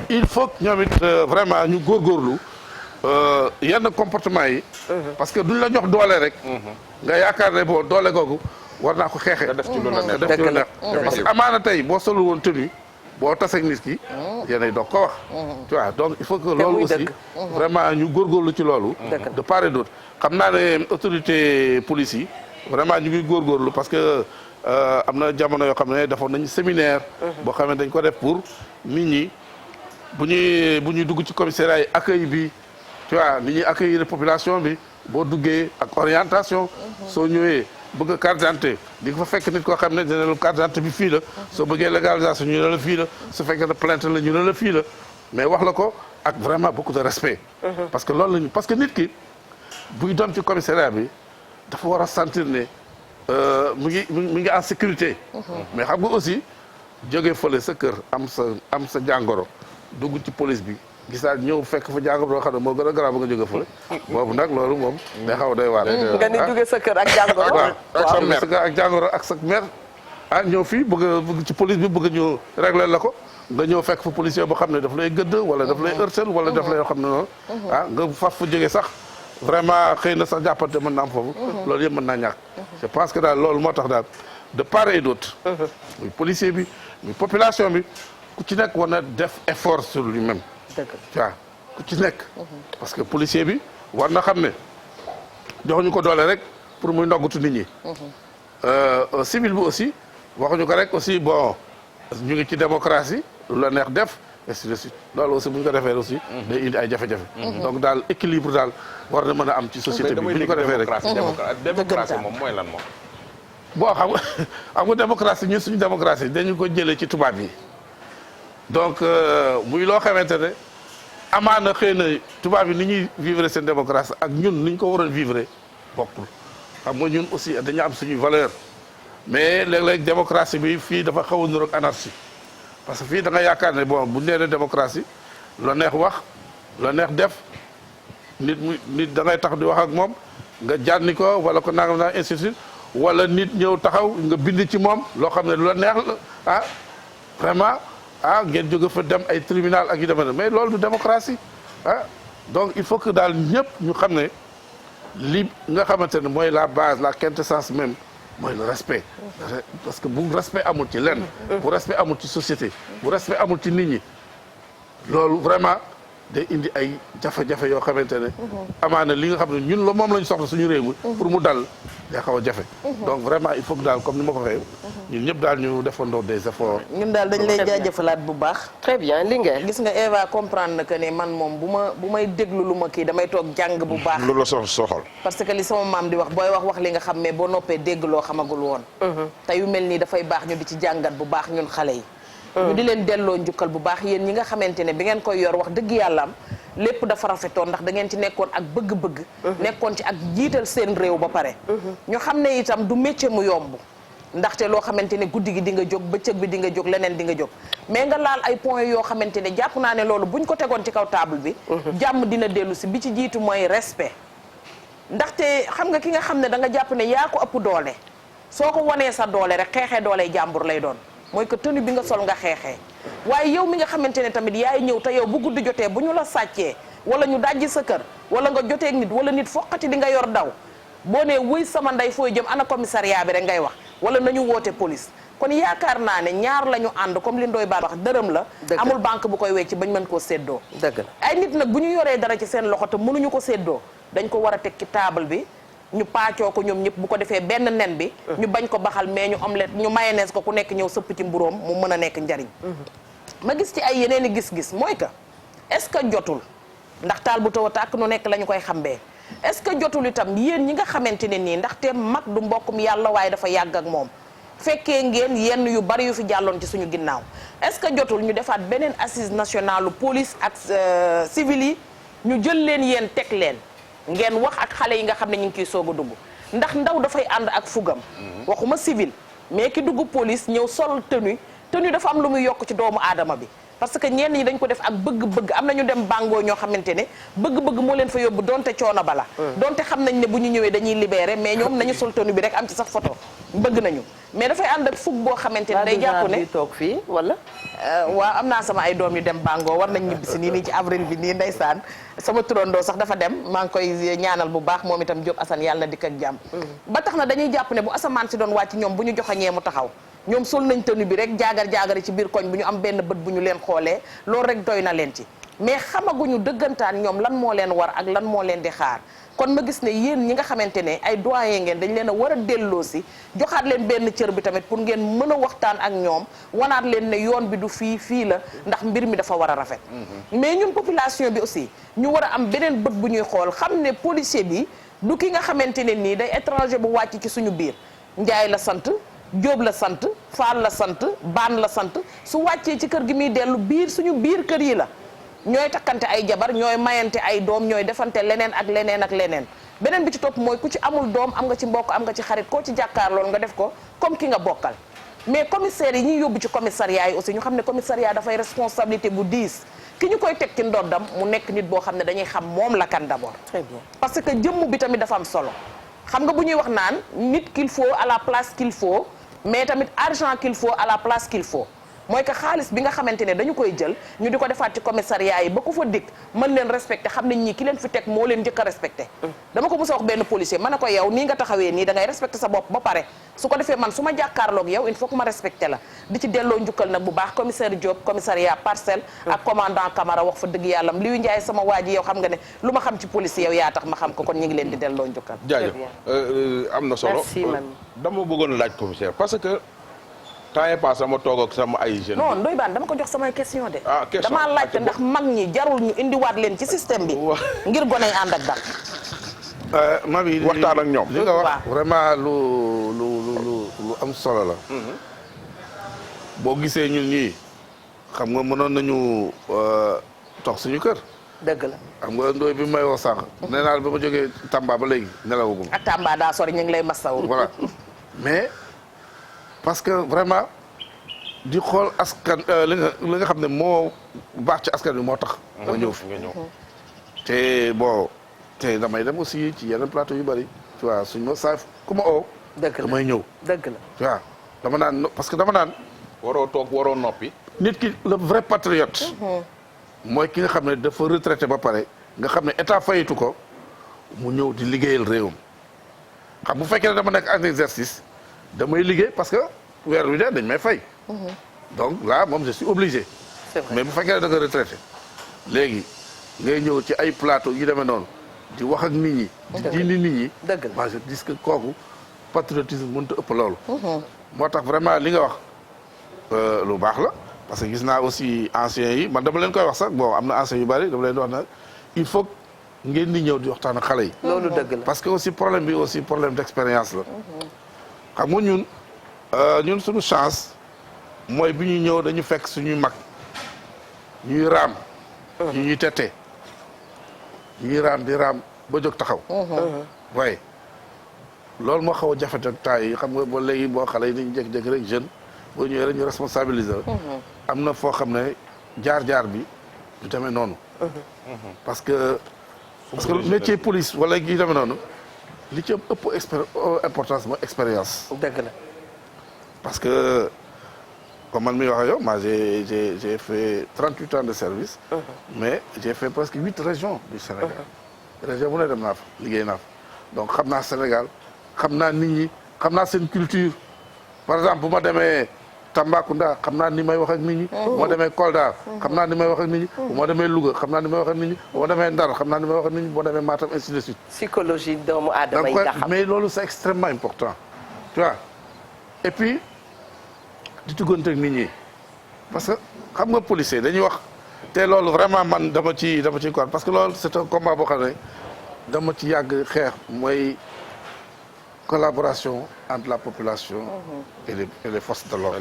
il faut que ñoom it vraiment ñu góorgóorlu. yenn comportement yi. parce que duñ la jox doole rek. nga yaakaar ne boo doole googu war naa ko xeexee. nga def ci lu la neex def ci lu neex. parce que amaana tey boo solul woon tenue boo taseeg nit ki. yéenay doog ko wax. tu vois donc il faut que loolu aussi. vraiment ñu góorgóorlu ci loolu. de part et d'autre xam naa ne autorité police yi vraiment ñu ngi góorgóorlu parce que am na jamono yoo xam ne defoon nañu séminaire. boo xam ne dañ ko def pour nit ñi bu ñuy dugg ci commissariat yi accueil bi. tu vois ni ñuy accueillir population bi boo duggee ak orientation. soo ñëwee bëgg carte d'identité di nga fa fekk nit koo xam ne dina la carte d'identité bi fii la soo bëggee légalisation ñu ne la fii la su fekkee ne plainte la ñu ne la fii la mais wax la ko ak vraiment beaucoup de respect. parce que loolu lañu parce que nit ki buy doon ci commissariat bi dafa war a sentir ne mu ngi en sécurité. mais xam nga aussi jógee fële sa kër am sa jàngoro dugg ci police bi. gisaat ñëw fekk fa jàngoro boo xam ne moo gën a garaaw ba nga jóge fële boobu nag loolu moom day xaw a doy waar. nga ni jóge sa kër ak jàngoro. ak sa mère ak jàngoro ak sa mère. ñëw fii bëgg ci police bi bëgg ñu régler la ko nga ñëw fekk fa policier boo xam ne daf lay gëdd wala daf lay heurter wala daf lay yoo xam ne noonu. nga faf fa jóge sax vraiment xëy na sax jàppante mën na am foofu. loolu yëpp mën naa ñàkk. je pense que daal loolu moo tax daal de part et d'autre. muy policier bi muy population bi ku ci nekk war na def effort sur lui-même. waaw ku ci nekk. parce que policier bi war na xam ne joxuñu ko doole rek pour muy ndoggatu nit ñi. civil bi aussi waxuñu ko rek aussi bon ñu ngi ci démocratie lu la neex def ainsi de suite loolu aussi bu ñu ko defee aussi. day indi ay jafe-jafe. donc daal équilibre daal war na mën a am ci société bi bu ñu ko defee rek. démocratie moom mooy lan moom. bon xam nga démocratie ñun suñu démocratie dañu ko jëlee ci tubaab yi. donc muy loo xamante ne amaana xëy na tubaab yi ni ñuy vivre seen démocratie ak ñun ni ñu ko waroon vivre bokkul xam nga ñun aussi dañu am suñuy valeur mais léeg-léeg démocratie bi fii dafa xaw a niroog anarchie parce que fii da nga yaakaar ne bon bu ñu nee ne démocratie la neex wax la neex def nit da ngay tax di wax ak moom nga jànni ko wala ko nangam naa institut wala nit ñëw taxaw nga bind ci moom loo xam ne lu la neex la vraiment. ngeen jóge fa dem ay tribunal ak yu demee mais loolu du démocratie donc il faut que daal ñëpp ñu xam ne li nga xamante ne mooy la base la quintessence même mooy le respect. parce que bu respect amul ci lenn. bu respect amul ci société. bu respect amul ci nit ñi loolu vraiment day indi ay jafe-jafe yoo xamante ne. amaana li nga xam ne ñun la moom la ñu soxla suñu réew mi pour mu dal day xaw a jafe. donc vraiment il faut que daal comme ni ma ko waxee ñun ñëpp daal ñu defandoo des efforts. ñun daal dañ lay jaajëfalaat bu baax. très bien li nga gis nga Eva comprendre na que ne man moom bu may déglu lu ma kii damay toog jàng bu baax. lu la soxal. parce que li sama maam di wax booy wax li nga xam mais boo noppee dégg loo xamagul woon. te yu mel nii dafay baax ñu di ci jàngat bu baax ñun xale yi. ñu di leen delloo njukkal bu baax yéen ñi nga xamante ne bi ngeen koy yor wax dëgg yàlla am lépp dafa rafetoon ndax da ngeen ci nekkoon ak bëgg-bëgg nekkoon ci ak jiital seen réew ba pare ñu xam ne itam du métier mu yomb ndaxte loo xamante ne guddi gi di nga jóg bëccëg bi di nga jóg leneen di nga jóg mais nga laal ay points yoo xamante ne jàpp naa ne loolu buñ ko tegoon ci kaw table bi jàmm dina dellu si bi ci jiitu mooy respect ndaxte xam nga ki nga xam ne da nga jàpp ne yaa ko ëpp doole soo ko wanee sa doole rek xeexee doole jàmbur lay doon mooy que tenue bi nga sol nga xeexee waaye yow mi nga xamante ne tamit yaay ñëw te yow bu guddi jotee bu ñu la sàccee wala ñu dajji sa kër wala nga joteeg nit wala nit foqati di nga yor daw boo nee wuy sama ndey fooy jëm ana commissariat bi rek ngay wax wala nañu woote police kon yaakaar naa ne ñaar la ñu ànd comme li Ndoye Bane wax dërëm la amul banque bu koy wecc bañ mën koo séddoo dëgg la ay nit nag bu ñu yoree dara ci seen loxo te mënuñu ko séddoo dañ ko war a teg ci table bi ñu paacoo ko ñoom ñëpp bu ko defee benn nen bi ñu bañ ko baxal mais ñu omelette ñu mayonnaise ko ku nekk ñëw sëpp ci mburóom mu mën a nekk njariñ ma gis ci ay yeneen i gis-gis mooy que est-ce que jotul ndax taal bu taw a tàkk nu nekk la ñu koy xambee est-ce que jotul itam yéen ñi nga xamante ne nii ndaxte mag du mbokkum yàlla waaye dafa yàgg ak moom fekkee ngeen yenn yu bari yu fi jàlloon ci suñu ginnaaw est-ce que jotul ñu defaat beneen assise nationale police ak civil yi ñu jël leen yéen teg leen ngeen wax ak xale yi nga xam ne ñu ngi ciy soog a dugg ndax ndaw dafay ànd ak fugam waxuma civil mais ki dugg police ñëw sol tenue dafa am lu muy yokk ci doomu aadama bi parce que ñenn ñi dañ ko def ak bëgg-bëgg am na ñu dem bàngoo ñoo xamante ne bëgg-bëgg moo leen fa yóbbu donte coono bala donte xam nañ ne bu ñu ñëwee dañuy libéré mais ñoom nañu sol tenue bi rek am ci sax photo bëgg nañu mais dafay ànd ak fug boo xamante ne day jàpp ne toog fii wala waaw am naa sama ay doom yu dem bàngoo war nañ ñibbisi nii ci avril bi nii ndeysaan sama turandoo sax dafa dem maa ngi koy ñaanal bu baax moom itam Diop Assane yàlla na dikk ak jàmm ba tax na dañuy jàpp ne bu asamaan si doon wàcc ñoom bu ñu joxañee mu taxaw ñoom sol nañ tenue bi rek jaagar-jaagari ci biir koñ bu ñu am benn bët bu ñu leen xoolee loolu rek doy na leen ci mais xamaguñu dëggantaan ñoom lan moo leen war ak lan moo leen di xaar kon ma gis ne yéen ñi nga xamante ne ay doyen ngeen dañ leen a war a delloo si joxaat leen benn cër bi tamit pour ngeen mën a waxtaan ak ñoom wanaat leen ne yoon bi du fii la ndax mbir mi dafa war a rafet mais ñun population bi aussi ñu war a am beneen bët bu ñuy xool xam ne policier bi du ki nga xamante ne nii day étranger bu wàcc ci suñu biir Njaay la sant Jóob la sant Faal la sant Baan la sant su wàccee ci kër gi muy dellu suñu biir kër yi la ñooy takkante ay jabar ñooy mayante ay doom ñooy defante leneen ak leneen ak leneen beneen bi ci topp mooy ku ci amul doom am nga ci mbokk am nga ci xarit koo ci jàkkaar loolu nga def ko comme ki nga bokkal mais commissaire yi ñuy yóbbu ci commissariat yi aussi ñu xam ne commissariat dafay responsabilité bu diis ki ñu koy teg ci ndoddam mu nekk nit boo xam ne dañuy xam moom la kan d'abord très bien parce que jëmm bi tamit dafa am solo xam nga bu ñuy wax naan nit qu'il faut à la place qu'il faut mais tamit argent qu'il faut à la place qu'il faut mooy que xaalis bi nga xamante ne dañu koy jël ñu di ko defaat ci commissariat yi ba ku fa dikk mën leen respecté xam nañ ñi ki leen fi teg moo leen njëkk a respecté dama ko mos a wax benn policier ma ne ko yow nii nga taxawee nii da ngay respecté sa bopp ba pare su ko defee man su ma jàkkaarloog yow il faut que ma respecté la di ci delloo njukkal nag bu baax commissaire Diop commissariat Parcelles ak commandant Camara wax fa dëgg yàllam Liu Ndiaye sama waa ji yow xam nga ne lu ma xam ci policier yow yaa tax ma xam ko kon ñu ngi leen di delloo njukkal jaajëf am na solo dama bëggoon laaj commissaire parce que temps yii passé ma toog ak sama ay jeunes. non Ndoye Bane dama ko jox samay question de. ah question damaa laajte ndax mag ñi jarul ñu indiwaat leen ci système bi. ngir gone yi ànd ak dal. Mami waxtaan ak ñoom. li nga wax vraiment lu am solo la. boo gisee ñun ñii xam nga mënoon nañu toog suñu kër. dëgg la xam nga Ndoye bi may wax sànq. nee naa ba ma jógee Tamba ba léegi nelawagum. ak Tamba daa sori ñu ngi lay masawu. voilà mais. parce que vraiment di xool askan li nga xam ne moo baax ci askan bi moo tax. ma ñëw fi te bon te damay dem aussi ci yeneen plateau yu bari tu vois suñ ma saa ku ma oo. dëgg la damay ñëw. dëgg la tu vois dama naan parce que dama naan. waroo toog waroo noppi. nit ki le vrai patriote. mooy ki nga xam ne dafa retraité ba pare nga xam ne état fayitu ko mu ñëw di liggéeyal réewam xam bu fekkee ne dama nekk en exercice. damay liggéey parce que weer wi de dañ may fay. donc là moom je suis obligé. c'est vrai mais bu fekkee ne da nga retraité léegi ngay ñëw ci ay plateau yu demee noonu di wax ak nit ñi. di dindi nit ñi. dëgg la je dis que kooku patriotisme mënut a ëpp loolu. moo tax vraiment li nga wax lu baax la parce que gis naa aussi anciens yi man dama leen koy wax sax bon am na anciens yu bari dama leen di wax nag il faut ngeen di ñëw di waxtaan ak xale yi. loolu dëgg la parce que aussi problème bi aussi problème d'expérience la. xam nga ñun suñu chance mooy bi ñuy ñëw dañu fekk suñuy mag ñuy raam. ñu ñuy tette ñuy raam di raam ba jóg taxaw. waaye loolu moo xaw a jafe ak temps yi xam nga ba léegi boo xale yi dañuy jékki-jékki rek jeune boo ñëwee rek ñu responsabiliser am na foo xam ne jaar-jaar bi du demee noonu. parce que métier police wala gi demee noonu li ci ëpp importance mooy expérience. dëgg la. parce que comme man mi wax ak yow moi j'ai fait 38 ans de service. mais j'ai fait presque 8 régions du Sénégal. région bu ne dem naa fa liggéey naa fa donc xam naa Sénégal xam naa nit ñi xam naa seen culture par exemple bu ma demee Tambacounda xam naa ni may wax ak nit ñi. bu ma demee Kolda xam naa ni may wax ak nit ñi. bu ma demee Louga xam naa ni may wax ak nit ñi. bu ma demee Ndar xam naa ni may wax ak nit ñi bu ma demee Matam ainsi de suite. psychologie doomu aadama yi nga xam mais loolu c'est extrêmement important tu vois et puis di tuggante ak nit ñi parce que xam nga policier dañuy wax te loolu vraiment man dama ci quoi parce que loolu c'est un combat boo xam ne dama ci yàgg xeex mooy collaboration entre la population et les forces de l'ordre.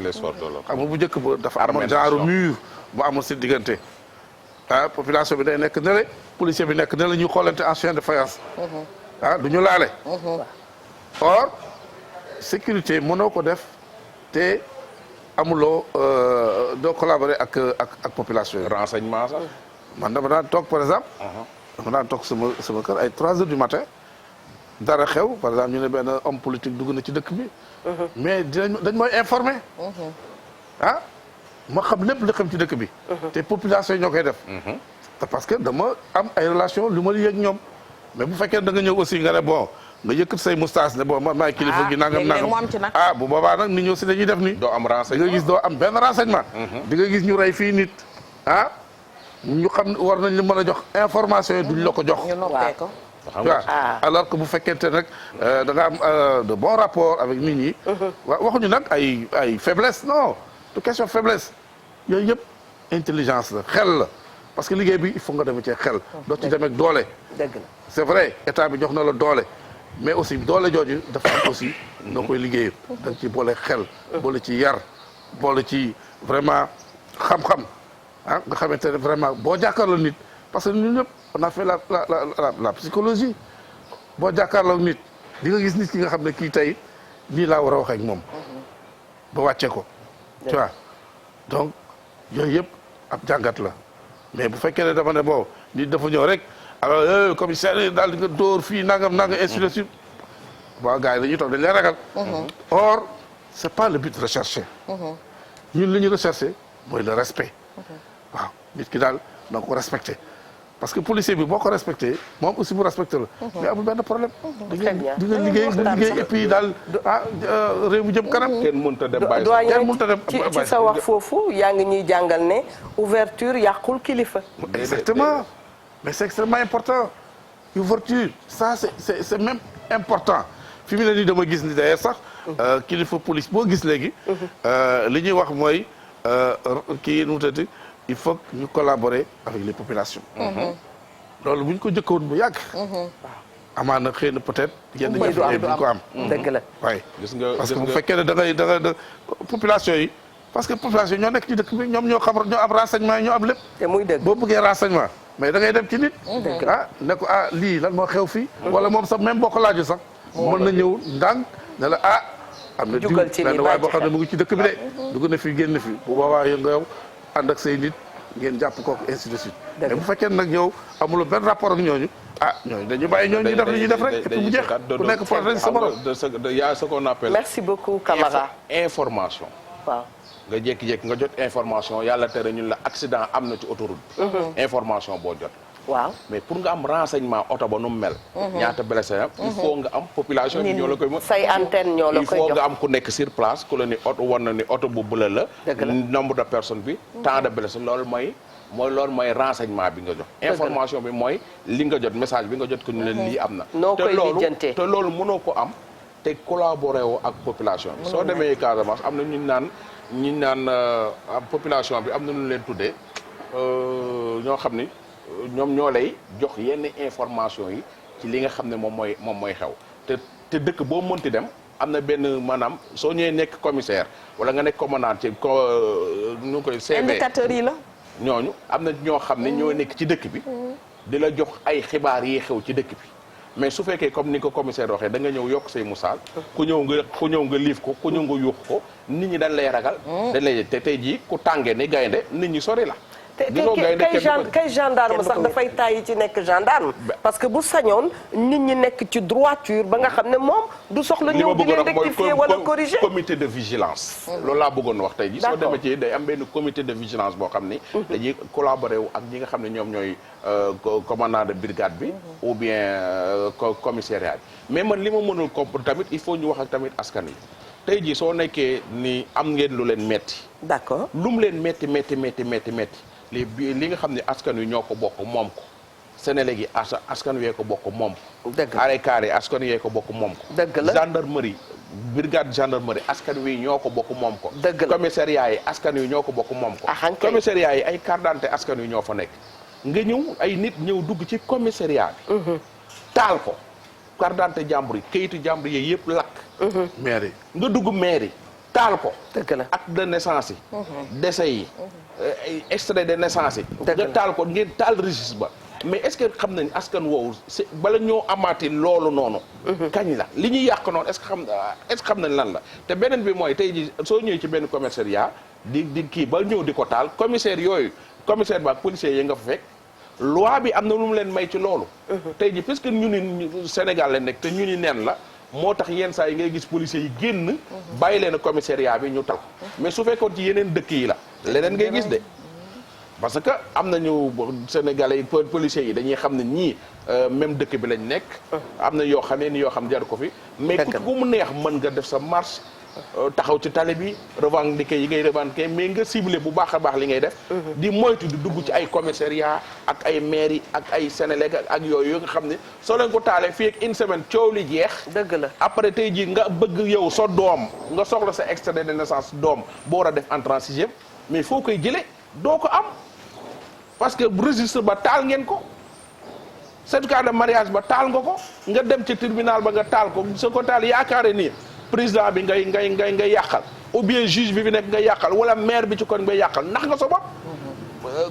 xam nga bu njëkk ba dafa amoon genre mur bu amul si diggante ah population bi day nekk ne le policier bi nekk ne la ñu xoolante en chien de faïence ah du ñu laale or sécurité mënoo ko def te amuloo doo collaborer ak population yi. renseignement sax. man dama daan toog par exemple. dama daan toog sama kër ay 3 heures du matin. dara xew par exemple ñu ne benn homme politique dugg na ci dëkk bi. mais dañ mooy informé. ah ma xam lépp li xam ci dëkk bi. te population yi ñoo koy def. te parce que dama am ay relation lu ma yëg ñoom. mais bu fekkee da nga ñëw aussi nga ne bon nga yëkkat say moustache ne bon man maay kilifa gi nangam ah bu boobaa nag nit ñëw si dañuy def ni doo am renseignement di nga gis doo am benn renseignement. di nga gis ñu rey fii nit ah ñu xam war nañ la mën a jox information yi duñ la ko jox. ñu noppee ko. waaw alors que bu fekkente nag da nga am de bons rapports avec nit ñi. waxuñu nag ay faiblesse non du question faiblesse yooyu yëpp intelligence la xel la parce que liggéey bi il faut nga demee ci xel. doo ci demee ak doole. dëgg la c'est vrai état bi jox na la doole mais aussi doole jooju dafa am aussi noo koy liggéey da nga ci boole xel. boole ci yar boole ci vraiment xam-xam ah nga xamante ne vraiment boo jàkkaarloo nit parce que ñun ñëpp on a fait la psychologie boo jàkkaarloo nit di nga gis nit ki nga xam ne kii tey nii laa war a wax ak moom ba wàccee ko tu vois donc yooyu yëpp ab jàngat la mais bu fekkee ne dafa ne bon nit dafa ñëw rek alors commissaire daal di nga dóor fii nangam ainsi de suite waaw gars yi dañuy toog dañ lay ragal or c'est pas le but recherché ñun li ñu recherché mooy le respect waaw nit ki daal da nga ko respecté parce que policier bi boo ko respecté moom aussi bu respecté la mais amul benn problème di nga liggéey et puis daal réew mu jëm kanam kenn mënut a dem bàyyi kenn mënut a dem ci sa wax foofu yaa ngi ñuy jàngal ne ouverture yàqul kilifa exactement mais c'est extrêmement important ouverture ça c'est même important fi mu ne nii dama gis ni d'ailleurs sax kilifa police boo gis léegi li ñuy wax mooy kii nu mu tëdd il faut que ñu collaborer avec les populations loolu bu ñu ko jëkkoon bu yàgg amaana xëy na peut-être yenn jafe-jafe bi ñu ko am dëgg la waaye gis nga parce que bu fekkee ne da nga population yi parce que population ñoo nekk ci dëkk bi ñoom ñoo am renseignement yi ñoo am lépp te muy dëgg boo bëggee renseignement mais da ngay dem ci nit ah ne ko lii lan moo xew fii wala moom sax même boo ko laaju sax mën na ñëw ndànk ne la am na diw benn waay boo xam ne mu ngi ci dëkk bi de dugg na fi génn fi bu boobaa nga yow ànd ak say nit ngeen jàpp ko ainsi de suite mais bu fekkee nag yow amuloo benn rapport ak ñooñu ñooñu dañu bàyyi ñooñu ñu def li ñuy def rek et puis mu jeex ku nekk protéger sa morom y a ce qu'on appelle merci beaucoup Camara information waaw nga jékki-jékki nga jot information yàlla tere ñun la accident am na ci autoroute information boo jot waaw mais pour nga am renseignement oto ba nu mu mel ñaata blessé na il faut nga am population bi ñoo la koy mën say antenne ñoo la koy jox il faut nga am ku nekk sur place ku la ni oto war na ni oto bu bula la nombre de personnes bi temps de blessé loolu mooy renseignement bi nga jox information bi mooy li nga jot message bi nga jot ko ñu leen lii am na te loolu mënoo ko am te collaborer woo ak population bi soo demee Casamance am na ñu naan population bi am na ñu leen tuddee ñoo xam ni ñoom ñoo lay jox yenn information yi ci li nga xam ne moom mooy xew te dëkk boo mënti dem am na benn maanaam soo ñëwee nekk commissaire wala nga nekk commandant ci nu koy CV indicateurs yi la. ñooñu am na ñoo xam ne ñoo nekk ci dëkk bi di la jox ay xibaar yi xew ci dëkk bi mais su fekkee comme ni ko commissaire waxee da nga ñëw yokk say musaal ku ñëw nga liif ko ku ñëw nga yuux ko nit ñi dañ lay ragal dañ lay te tey jii ku tàngee ni gaynde nit ñi sori la kay gendarme sax dafay tàyyi ci nekk gendarme parce que bu sañoon nit ñi nekk ci droiture ba nga xam ne moom du soxla ñëw di leen rectifier wala corriger comité de vigilance loolu laa bëggoon wax tey ji soo demee ci day am benn comité de vigilance boo xam ni dañuy collaborer wu ak ñi nga xam ne ñoom ñooy commandant de brigade bi ou bien commissariat bi mais man li ma mënul comprendre tamit il faut ñu wax ak tamit askan wi tey jii soo nekkee ni am ngeen lu leen metti d'accord lu mu leen metti li nga xam ne askan wi ñoo ko bokk moom ko Sénégal gi askan wi ko bokk moom ko. dëgg la carré askan wi ko bokk moom ko. dëgg la gendarmerie brigade gendarmerie askan wi ñoo ko bokk moom ko. dëgg la commissariat yi askan wi ñoo ko bokk moom ko. commissariat yi ay carte d'identité askan wi ñoo fa nekk. nga ñëw ay nit ñëw dugg ci commissariat bi. taal ko carte d'identité jàmbur yi kayitu jàmbur yi yëpp lakk. mairie nga dugg mairie taal ko. dëgg la acte de naissance yi. décès yi. extrait de naissance yi. nga taal ko ngeen taal registre ba. mais est-ce que xam nañ askan woowu c'est bala ñoo amaati loolu noonu. kañ la li ñuy yàq noonu est-ce que xam nañ lan la te beneen bi mooy tey ji soo ñëwee ci benn commissariat di kii ba ñëw di ko taal commissaire yooyu commissaire ba ak policier yi nga fa fekk loi bi am na lu mu leen may ci loolu. tey ji puisque ñu ni Sénégal leen nekk te ñu ni neen la moo tax yenn saa yi ngay gis policiers yi génn. bàyyi leen commissariat bi ñu tal mais su fekkoon ci yeneen dëkk yi la leneen ngay gis de. parce que am nañu Sénégalais yi policiers yi dañuy xam ne ñii même dëkk bi lañ nekk. am na yoo xam ne ni yoo xam jar ko fi. mais ku mu neex mën nga def sa marche. taxaw ci tali bi revendiquer yi ngay revendiquer mais nga ciblé bu baax a baax li ngay def. di moytu di dugg ci ay commissariat ak ay mairie ak ay Sénélec ak yooyu nga xam ne soo leen ko taalee fii ak une semaine coow li jeex. dëgg la après tey jii nga bëgg yow sa doom nga soxla sa extrait de naissance doom boo war a def entrée en sixième mais foo koy jëlee doo ko am. parce que registre ba taal ngeen ko certificat de mariage ba taal nga ko nga dem ci tribunal ba nga taal ko sa ko taal yaakaare nii président bi ngay yàqal ou bien juge bi fi nekk nga yàqal wala maire bi ci kon nga yàqal ndax nga sa bopp.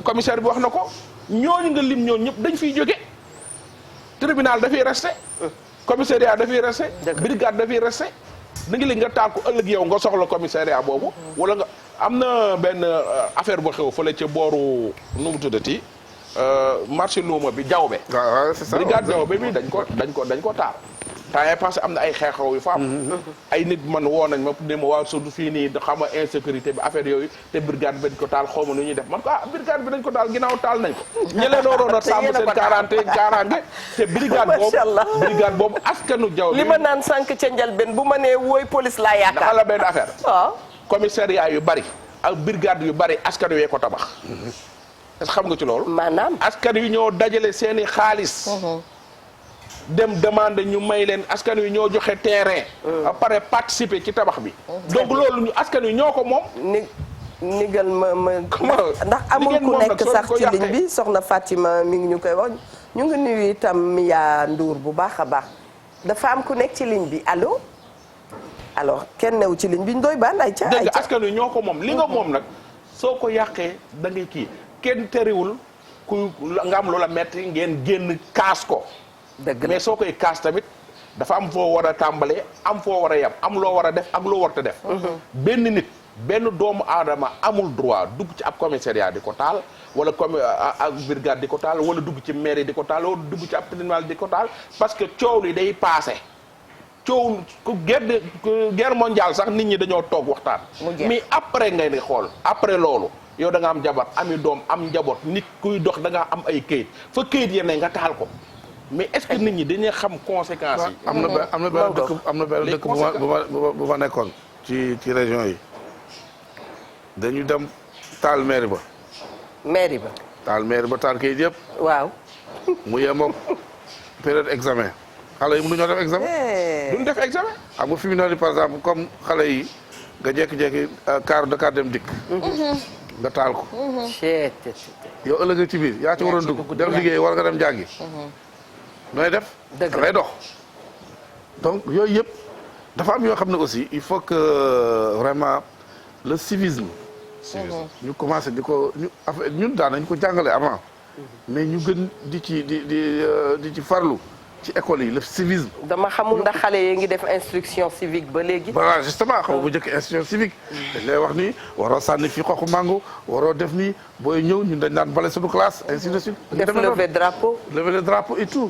commissaire bi wax na ko ñooñu nga lim ñooñu ñëpp dañ fiy jóge tribunal dafay resté commissariat dafay resté brigade dafay resté da nga li nga taal ko ëllëg yow nga soxla commissariat boobu wala nga am na benn affaire bu xew fële ca booru nu mu tuddati marché luuma bi jawbe c'est ça brigade jawbe bi dañ ko taal temps yii passé am na ay xeexew yu fa am ay nit man woo nañ ma ne ma waaw surtout fii nii xam nga insécurité bi affaire yooyu te brigade bi dañ ko taal xaw ma nu ñuy def man ko brigade bi dañ ko taal ginnaaw taal nañ ko ñeleen waroon a sàmm seen kaaraange te brigade boobu askanu jawbe li ma naan sànq ca njëlbeen bu ma nee wooy police laa yaakaar dafa la benn affaire waaw commissariat yu bari ak brigade yu bari askan wi ko tabax est-ce que xam nga ci loolu maanaam askan wi ñoo dajale seeni xaalis dem demande ñu may leen askan wi ñoo joxe terrain ba pare participer ci tabax bi donc loolu askan wi ñoo ko moom nigal ma ndax amul ku nekk sax ci ligne bi soxna Fatima mi ngi ñu koy wax ñu ngi nuyu itam Miya Ndour bu baax a baax dafa am ku nekk ci ligne bi allo alors kenn newu ci ligne bi Ndoye Bane ay ca dégg nga askan wi ñoo ko moom li nga moom nag soo ko yàqee da ngay kii kenn terewul ku nga am loola metti ngeen génn kaas ko dëgg mais soo koy kaas tamit dafa am foo war a tàmbalee am foo war a yem am loo war a def ak loo warta def benn nit benn doomu aadama amul droit dugg ci ab commissariat di ko taal wala comme ak brigade di ko taal wala dugg ci mairie di ko taal wala dugg ci ab tribunal di ko taal parce que coow li day passé coow guerre mondiale sax nit ñi dañoo toog waxtaan mais après ngay di xool après loolu yow da nga am jabar ami doom am njaboot nit kuy dox da nga am ay këyit fa këyit yene nga taal ko mais est-ce que nit ñi dañuy xam conséquences yi. am na benn dëkk bu ma nekkoon ci région yi dañu dem taal mairie ba. taal kayit yëpp. waaw. mu yemook période examen xale yi mënuñoo def examen. duñ def examen. xam nga fi mu ne par exemple comme xale yi nga jékki-jékki car Dakar dem dikk. nga taal ko. yow ëllëg ci biir yaa ci waroon dugg dem liggéey war nga dem jàngi. nooy def da ngay dox donc yooyu yëpp dafa am yoo xam ne aussi il faut que vraiment le civisme. ñu commencé di ko ñun daan nañ ko jàngale avant. mais ñu gën di ci farlu ci école yi le civisme. dama xamul ndax xale yi ngi def instruction civique ba léegi. voilà justement xam nga bu njëkk instruction civique. dañ lay wax ni waroo sànni fii xoxu mango waroo def ni booy ñëw ñun dañ daan bale suñu classe ainsi de suite. def lever drapeau. lever le drapeau et tout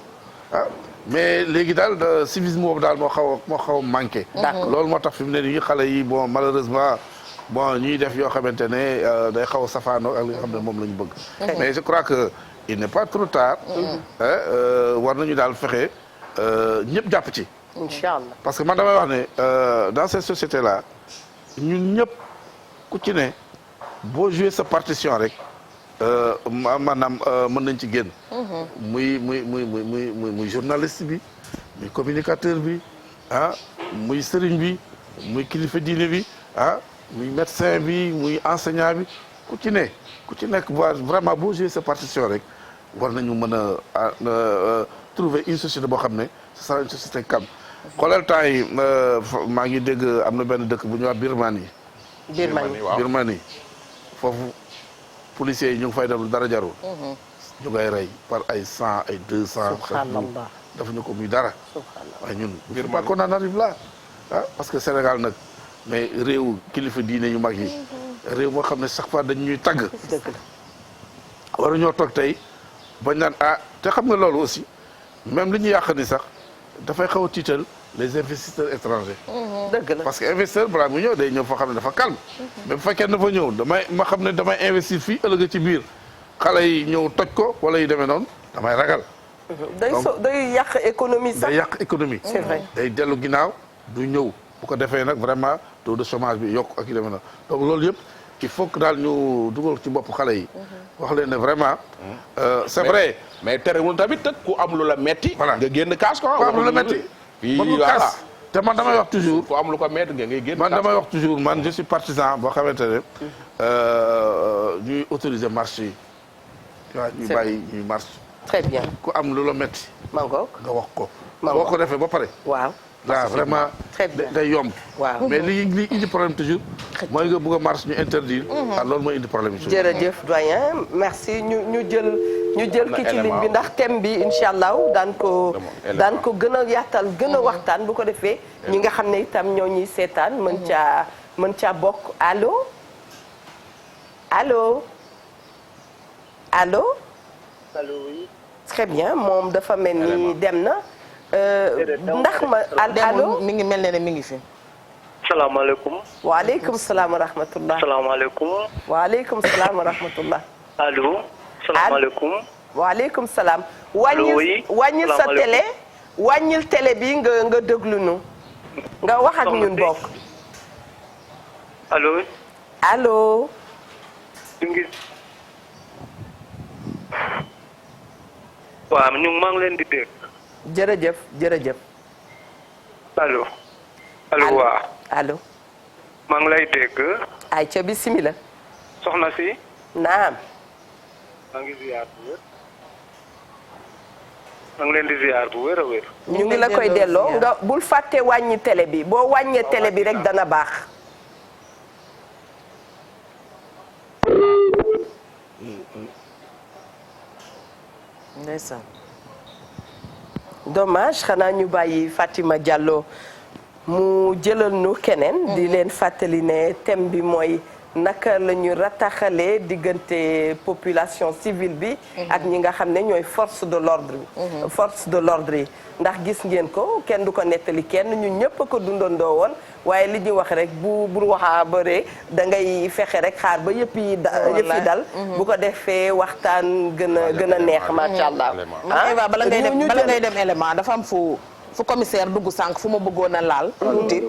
ah. mais léegi daal civisme boobu daal moo xaw a manqué. loolu moo tax fi mu ne nii xale yi bon malheureusement bon ñuy def yoo xamante ne day xaw a safaanoo ak li nga xam ne moom la ñu bëgg. mais je crois que il n'est pas trop tard. war nañu daal fexe ñëpp jàpp ci. Inch'Allah. parce que man damay wax ne dans cette société là ñun ñëpp ku ci ne boo joué sa partition rek. maanaam mën nañ ci génn. muy journaliste bi muy communicateur bi ah muy sëriñ bi muy kilifa diine bi ah muy médecin bi muy enseignant bi ku ci nekk vraiment boo joué sa partition rek war nañu mën a trouver une société boo xam ne ce sera une société calme. xoolal temps yi maa ngi dégg am na benn dëkk bu ñuy wax Birmanie. Birmanie foofu. policiers yi ñu ngi fay def lu dara jarul. ñu ngay rey par ay 100 ay 200. subhanallah dafa ñu ko muy dara. waaye ñun ngir pas qu'on en arrive là ah parce que Sénégal nag mais réew kilifa diine yu mag yi. réew moo xam ne chaque fois dañ ñuy tagg. waruñoo toog tey bañ naan te xam nga loolu aussi même li ñu yàq ni sax dafay xaw a tiital les investisseurs étrangers. dëgg la parce que investisseur balaa mu ñëw day ñëw foo xam ne dafa calme. mais bu fekkee dafa ñëw ma xam ne damay investir fii ëllëg ci biir xale yi ñëw toj ko wala yu demee noonu damay ragal. day yàq économie sax day yàq économie. c'est vrai day dellu ginnaaw du ñëw bu ko defee nag vraiment taux de chômage bi yokk ak yu demee noonu donc loolu yëpp il faut que daal ñu dugal ci bopp xale yi. wax leen ne vraiment. c'est vrai mais terewul tamit ku am lu la metti. voilà nga génn kaas ko. ku am lu la metti fii voilà. te man damay wax toujours fu am lu ko mettre nga ngay génn. man damay wax toujours man je suis partisan boo xamante ne ñuy autoriser marché yi. waaw ñuy bàyyi ñuy marché. très bien ku am lu la metti mangook nga wax ko. boo ko defee ba pare. waaw. là vraiment day yomb. waaw mais li indi problème toujours. mooy nga bëgg a marche ñu interdire. loolu mooy indi problème yi. jërëjëf doyen merci ñu jël ki ci ligne bi ndax thème bi incha allah daan ko gën a yaatal gën a waxtaan bu ko defee ñi nga xam ne itam ñoo ñuy seetaan mën caa bokk allo allo allo. allo oui. très bien moom dafa mel ni dem na. ndax ma allo mi ngi mel ne mi ngi fi. salaamaaleykum. waaleykum salaam wa rahmatullah. salaamaaleykum. waaleykum salaam wa rahmatullah. allo. salaamaaleykum. waaleykum salaam. wàññil sa télé. wàññil télé bi nga déglu nu. nga wax ak ñun bokk. allo. allo. waaw ñu maa ngi leen di dégg. jërëjëf. allo. allo waaw. allo. maa ngi lay dégg. ay ca bismillah. soxna si. naam. maa ngi ziar bu wér. maa ngi leen di ziar bu wér a wér. ñu ngi la koy delloo nga bul fàtte wàññi télé bi boo wàññee télé bi rek dana baax. ndeysaan. dommage xanaa ñu bàyyi Fatima Diallo mu jëlal nu keneen. di leen fàttali ne thème bi mooy naka la ñu rataxalee diggante population civile bi. ak ñi nga xam ne ñooy force de l'ordre yi. force de l'ordre yi ndax gis ngeen ko kenn du ko nettali kenn ñun ñëpp a ko dundandoo woon waaye li ñuy wax rek bu waxaa bëree da ngay fexe rek xaar ba yëpp yi dal. bu ko defee waxtaan gën a neex macha allah. Eva bala ngay dem élément dafa am fu commissaire dugg sànq fu ma bëggoon a laal. tuuti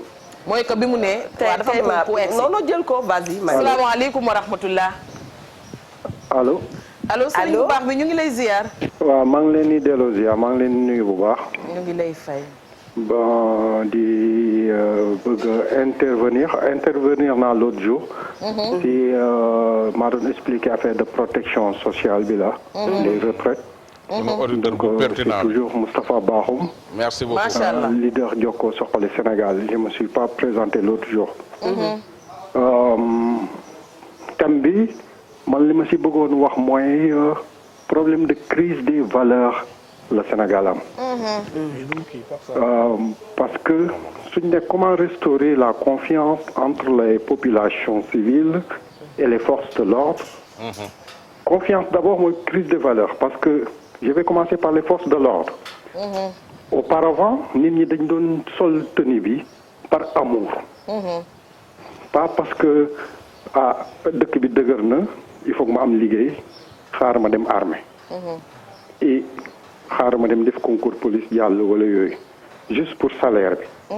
mooy que bi mu ne. waaw dafa am ku egsi non jël ko vas-y. salaamaaleykum wa rahmatullah. allo. allo sëriñ bu baax bi ñu ngi lay ziar. waaw maa ngi leen di delloo ziar maa ngi leen di nuyu bu baax. ñu ngi lay fay. bon di bëgg intervenir naa l'autre jour. si maa doon expliquer affaire de protection sociale bi la. les retraites. sama auditeur bu pertinent c'est toujours Moustapha Bakhoum. merci beaucoup macha allah leader Jokko Soxali Sénégal je me suis pas présenté l'autre jour. thème bi man li ma si bëggoon wax mooy problème de crise des valeurs le Sénégal am. parce que suñ ne comment restaurer la confiance entre les populations civiles et les forces de l'ordre. Confiance d'abord mooy crise des valeurs parce que je vais commencer par les forces de l'ordre. Auparavant nit ñi dañ doon sol tenue bi par amour. pas parce que dëkk bi dëgër na il faut que ma am liggéey xaar ma dem armée. et xaar ma dem def concours police jàll wala yooyu juste pour salaire bi.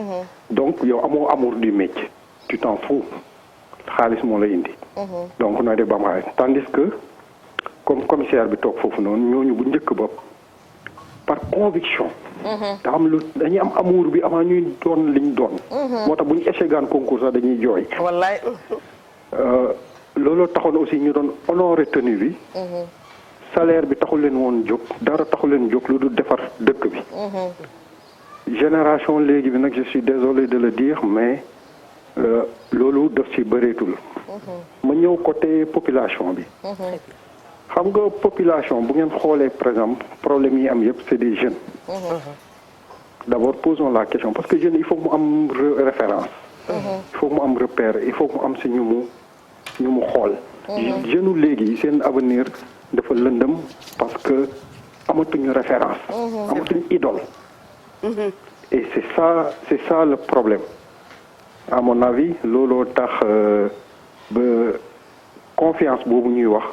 donc yow amoo amour du métier tu t'en fous xaalis moo la indi. donc nooy def ba am xaalis tandis que comme commissaire bi toog foofu noonu ñooñu bu njëkk ba par conviction. dañuy am amour bi avant ñuy doon liñ doon. moo tax bu ñu échec gaan concours sax dañuy jooy. wallaay. looloo taxoon aussi ñu doon honoré tenue bi. salaire bi taxul leen woon jóg dara taxul leen jóg lu dul defar dëkk bi. génération léegi bi nag je suis désolé de le dire mais loolu daf ci bëreetul. ma ñëw côté population bi. xam nga population bu ngeen xoolee par exemple problème yi am yëpp c'est des jeunes. D'abord posons la question parce que jeune il faut mu am référence. il faut mu am repère il faut mu am si ñu mu xool. jeune léegi seen avenir dafa lëndëm parce que amatuñu référence. amatuñu idole. et c'est ça le problème. à mon avis looloo tax ba confiance boobu ñuy wax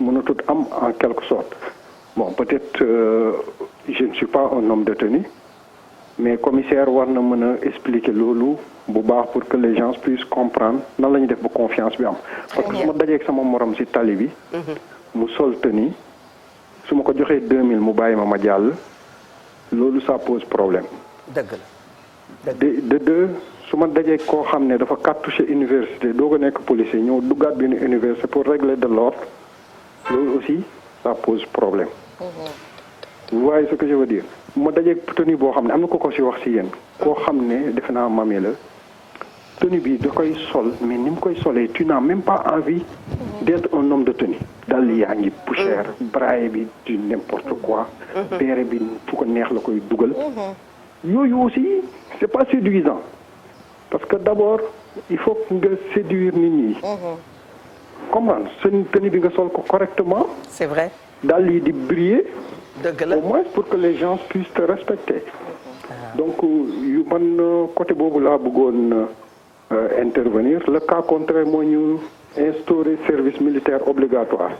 mënatut am en quelque sorte bon peut-être je ne suis pas un homme de tenue mais commissaire war na mën a expliquer loolu bu baax pour que les gens puissent comprendre nan la ñuy def ba confiance bi am. parce que su ma dajeeg sama morom ci tali bi. mu sol tenue su ma ko joxee 2000 mu bàyyi ma jàll loolu ça pose problème. dëgg la de deux su ma dajee koo xam ne dafa cartouché université doo ko nekk policier ñëw duggaat bi une université pour régler de l'ordre loolu aussi ça pose problème. vous voyez ce que je veux dire bu ma dajee tenue boo xam ne am na ko ci wax ci yéen koo xam ne defe naa mami la tenue bi da koy sol mais ni mu koy solee tu n'as même pas envie d'être un homme de tenue dal yaa ngi poussière braille bi du n'importe quoi beere bi fu ko neex la koy dugal yooyu aussi c'est pas séduisant parce que d'abord il faut nga séduire nit ñi comprendre seen tenue bi nga sol ko correctement c'est vrai dal yi di briller dëgg la au moins pour que les gens puissent te respecter donc yu man côté boobu laa bëggoon intervenir le cas contraire mooy ñu instaurer service militaire obligatoire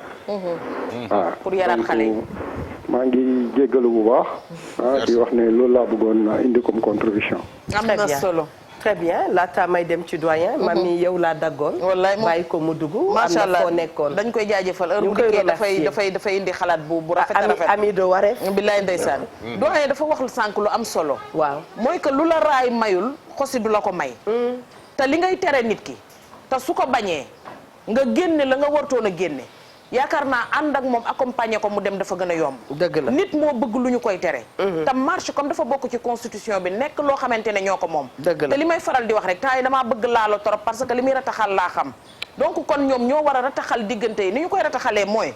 pour yaraat xale yi maa ngi jéggalu bu baax di wax ne loolu laa bëggoon indi comme contribution am na solo très bien laata may dem ci doyen. mami yow laa daggoon. wallaay moom bàyyi ko mu dugg. macha allah am na foo nekkoon. dañ koy jaajëfal heure bu dikkee dafay indi xalaat bu rafet a rafet. ami de wareef. billaay ndeysaan. doyen dafa wax sànq lu am solo. waaw mooy que lu la raay mayul xosi du la ko may. te li ngay tere nit ki te su ko bañee nga génne la nga wartoon a génne yaakaar naa ànd ak moom accompagner ko mu dem dafa gën a yomb. dëgg la nit moo bëgg lu ñu koy tere. te marche comme dafa bokk ci constitution bi nekk loo xamante ne ñoo ko moom. dëgg la te li may faral di wax rek temps yi damaa bëgg laalo trop parce que li muy rataxal laa xam donc kon ñoom ñoo war a rataxal diggante yi ni ñu koy rataxalee mooy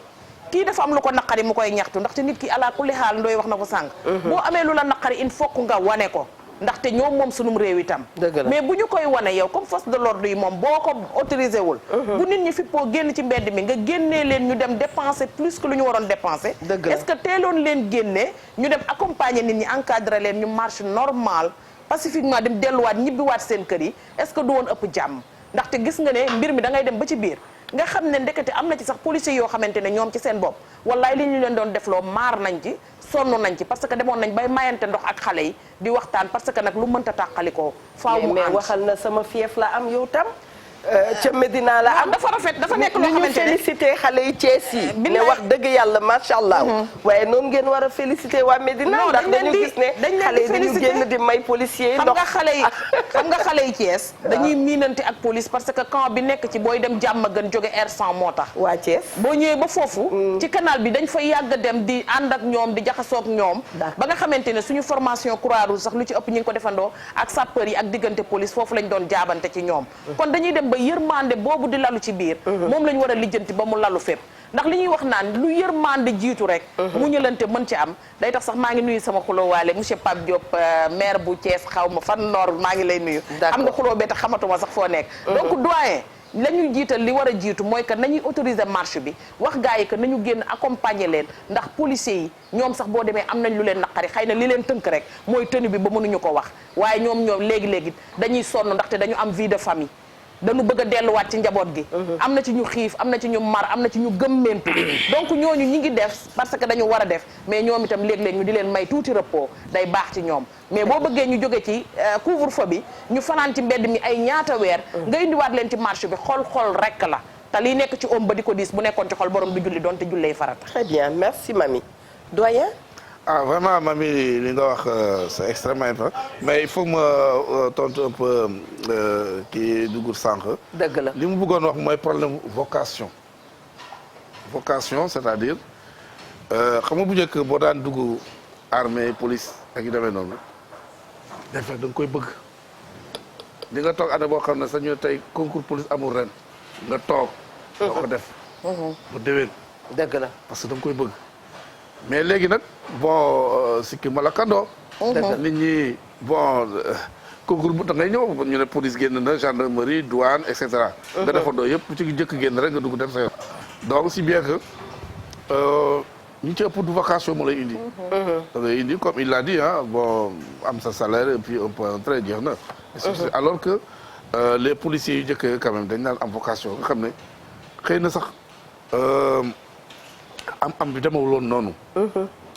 kii dafa am lu ko naqari mu koy ñaxtu ndaxte nit ki ala kulli xaal ndooy wax na ko sànq. boo amee lu la naqari il faut que nga wane ko. ndaxte ñoom moom sunum réew itam mais bu ñu koy wane yow comme force de l'ordre yi moom boo ko autorisé wul bu nit ñi fippoo génn ci mbedd mi nga génnee leen ñu dem dépenser plus que lu ñu waroon dépenser est-ce que teeloon leen génnee ñu dem accompagner nit ñi encadrer leen ñu marche normal pacifiquement dem delluwaat ñibbiwaat seen kër yi est-ce que du woon ëpp jàmm ndaxte gis nga ne mbir mi da ngay dem ba ci biir nga xam ne ndekete am na ci sax policiers yoo xamante ne ñoom ci seen bopp wallaay li ñu leen doon defloo maar nañ ci sonn nañ ci parce que demoon nañ bay mayante ndox ak xale yi di waxtaan parce que nag lu mënta tàqalikoo faaw mu mais waxal na sama fief la am yow tam ca Medina la am dafa rafet dafa nekk loo xamante ne ñu félicité xale yi Thiès yi. ne wax dëgg yàlla macha allah. waaye noonu ngeen war a félicité waa Medina. ndax dañu gis ne xale yi dañu génn di may policiers yi ndox. xam nga xale yi Thiès. dañuy miinante ak police parce que camp bi nekk ci booy dem jàmm gën jóge R100 moo tax. waa Thiès boo ñëwee ba foofu. ci canal bi dañ fay yàgg dem di ànd ak ñoom di jaxasoo ak ñoom. ba nga xamante ne suñu formation Croix-Rouge sax lu ci ëpp ñu ngi ko defandoo ak sapeur yi ak diggante police foofu lañ doon jaabante ci ñoom. kon dañuy dem ba yërmande boobu di lalu ci biir. moom lañ war a lijjanti ba mu lalu fépp. ndax li ñuy wax naan lu yërmande jiitu rek. mu ñëlante mën ci am day tax sax maa ngi nuyu sama xulóowaale monsieur Pape Diop maire bu Thiès xaw ma fan Nord maa ngi lay nuyu. am nga xulóo bee tax xamatuma sax foo nekk. donc doyen. la ñuy jiital li war a jiitu mooy que nañuy autoriser marche bi wax gars yi que nañu génn accompagner leen ndax policiers yi ñoom sax boo demee am nañ lu leen naqari xëy na li leen tënk rek mooy tenue bi ba mënuñu ko wax waaye ñoom léegi-léegi dañuy sonn ndaxte dañu am vie de famille dañu bëgg a delluwaat ci njaboot gi am na ci ñu xiif am na ci ñu mar am na ci ñu gëmmentu donc ñooñu ñi ngi def parce que dañu war a def mais ñoom itam léeg-léeg ñu di leen may tuuti repos day baax ci ñoom mais boo bëggee ñu jóge ci couvre-feu bi ñu fanaan ci mbedd mi ay ñaata weer nga indiwaat leen ci marché bi xol rek la te liy nekk ci om ba di ko diis bu nekkoon ci xol borom du julli doon te jullee farata. Très bien merci Mamy. Doyen. Vraiment Mamy li nga wax c'est extrêmement important mais il faut ma tontu un peu kii dugul sànq. dëgg la li mu bëggoon wax mooy problème vocation c'est-à-dire xam nga bu njëkk boo daan dugg armée police ak yu demee noonu day fekk da nga koy bëgg di nga toog année boo xam ne sax ñu tey concours police amul ren nga toog. doo ko def. bu déwén. dëgg la parce que da nga koy bëgg. mais léegi nag bon sikki malakandoo nit ñi bon concours bu da ngay ñëw ñu ne police génn na gendarmerie douane et cetera nga defandoo yëpp ci jëkk génn rek nga dugg dem sa yoon donc si bien que ñi ci ëpp du vocation moo lay indi da ngay indi comme il l'a dit bon am sa salaire et puis un point très jeex na alors que les policiers yu jëkk quand même dañ naan am vocation nga xam ne xëy na sax am bi demewuloon noonu.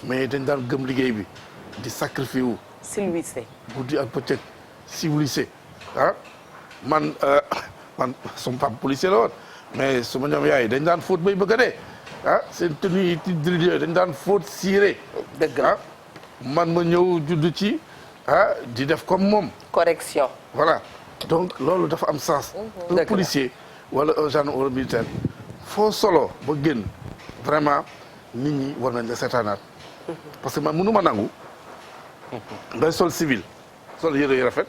mais dañ daan gëm liggéey bi di sacrifice wu. civilisé. guddi ak bëccëg civilisé man sama papa policier la woon mais suma ñoom yaay dañ daan fóot bay bëgg a dee seen tenue yi yooyu dañ daan fóot siire. dëgg la man ma ñëw judd ci di def comme moom. correction. voilà donc loolu dafa am sens. un policier wala un gendarme wala militaire foo solo ba génn. vraiment nit ñi war nañ la seetaanaat parce que man mënu ma nangu ngay sol civil sol yëre yu rafet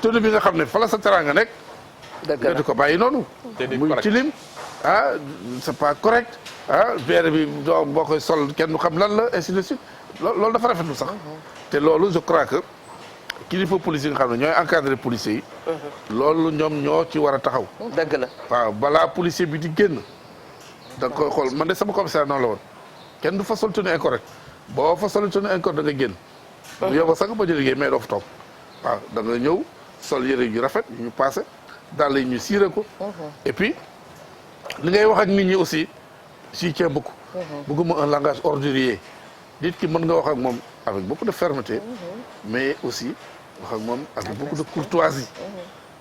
tenue bi nga xam ne fa la sa teraanga nekk nga di ko bàyyi noonu muy tilim c'est pas correct beere bi doo boo koy sol kenn du xam lan la ainsi de suite loolu dafa rafetlu sax te loolu je crois que kilifa policier yi nga xam ne ñooy encadré policiers yi loolu ñoom ñoo ci war a taxaw dëgg la waaw balaa policier bi di génn da nga koy xool man de sama commissaire noonu la woon kenn du fa sol tenue incorrect boo fa sol tenue incorrect da nga génn. bu yóbboo sax nga bañ a liggéey mais doo fa toog waaw da nga ñëw sol yëre yu rafet yu ñu passé daal ñu siire ko. et puis li ngay wax ak nit ñi aussi j'y tiens beaucoup. bëgguma un langage ordurier nit ki mën nga wax ak moom avec beaucoup de fermeté. mais aussi wax ak moom avec beaucoup de courtoisie.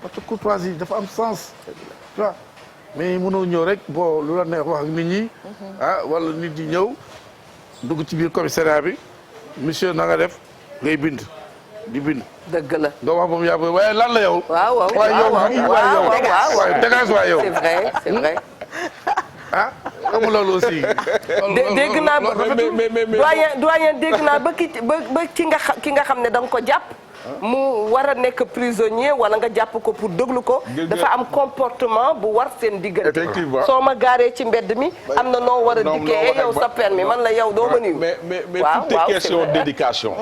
parce que courtoisie dafa am sens. tu vois. mais mënoo ñëw rek bon lu la neex wax ak nit ñi wala nit ñi ñëw dugg ci biir commissariat bi monsieur na nga def ngay bind di bind. dëgg la nga wax ba mu yàgg waaye lan la yow. waaw waaye dégage waay yow. c'est vrai. xam nga loolu aussi. dégg naa doyen dégg naa ba ki nga xam ne da nga ko jàpp. mu war a nekk prisonnier wala nga jàpp ko pour déglu ko. dafa am comportement bu war seen diggante. effectivement soo ma gaaree ci mbedd mi. am na noo war a dikkee yow sa permis man la yow doo ma nuyu. mais tout est question d'éducation.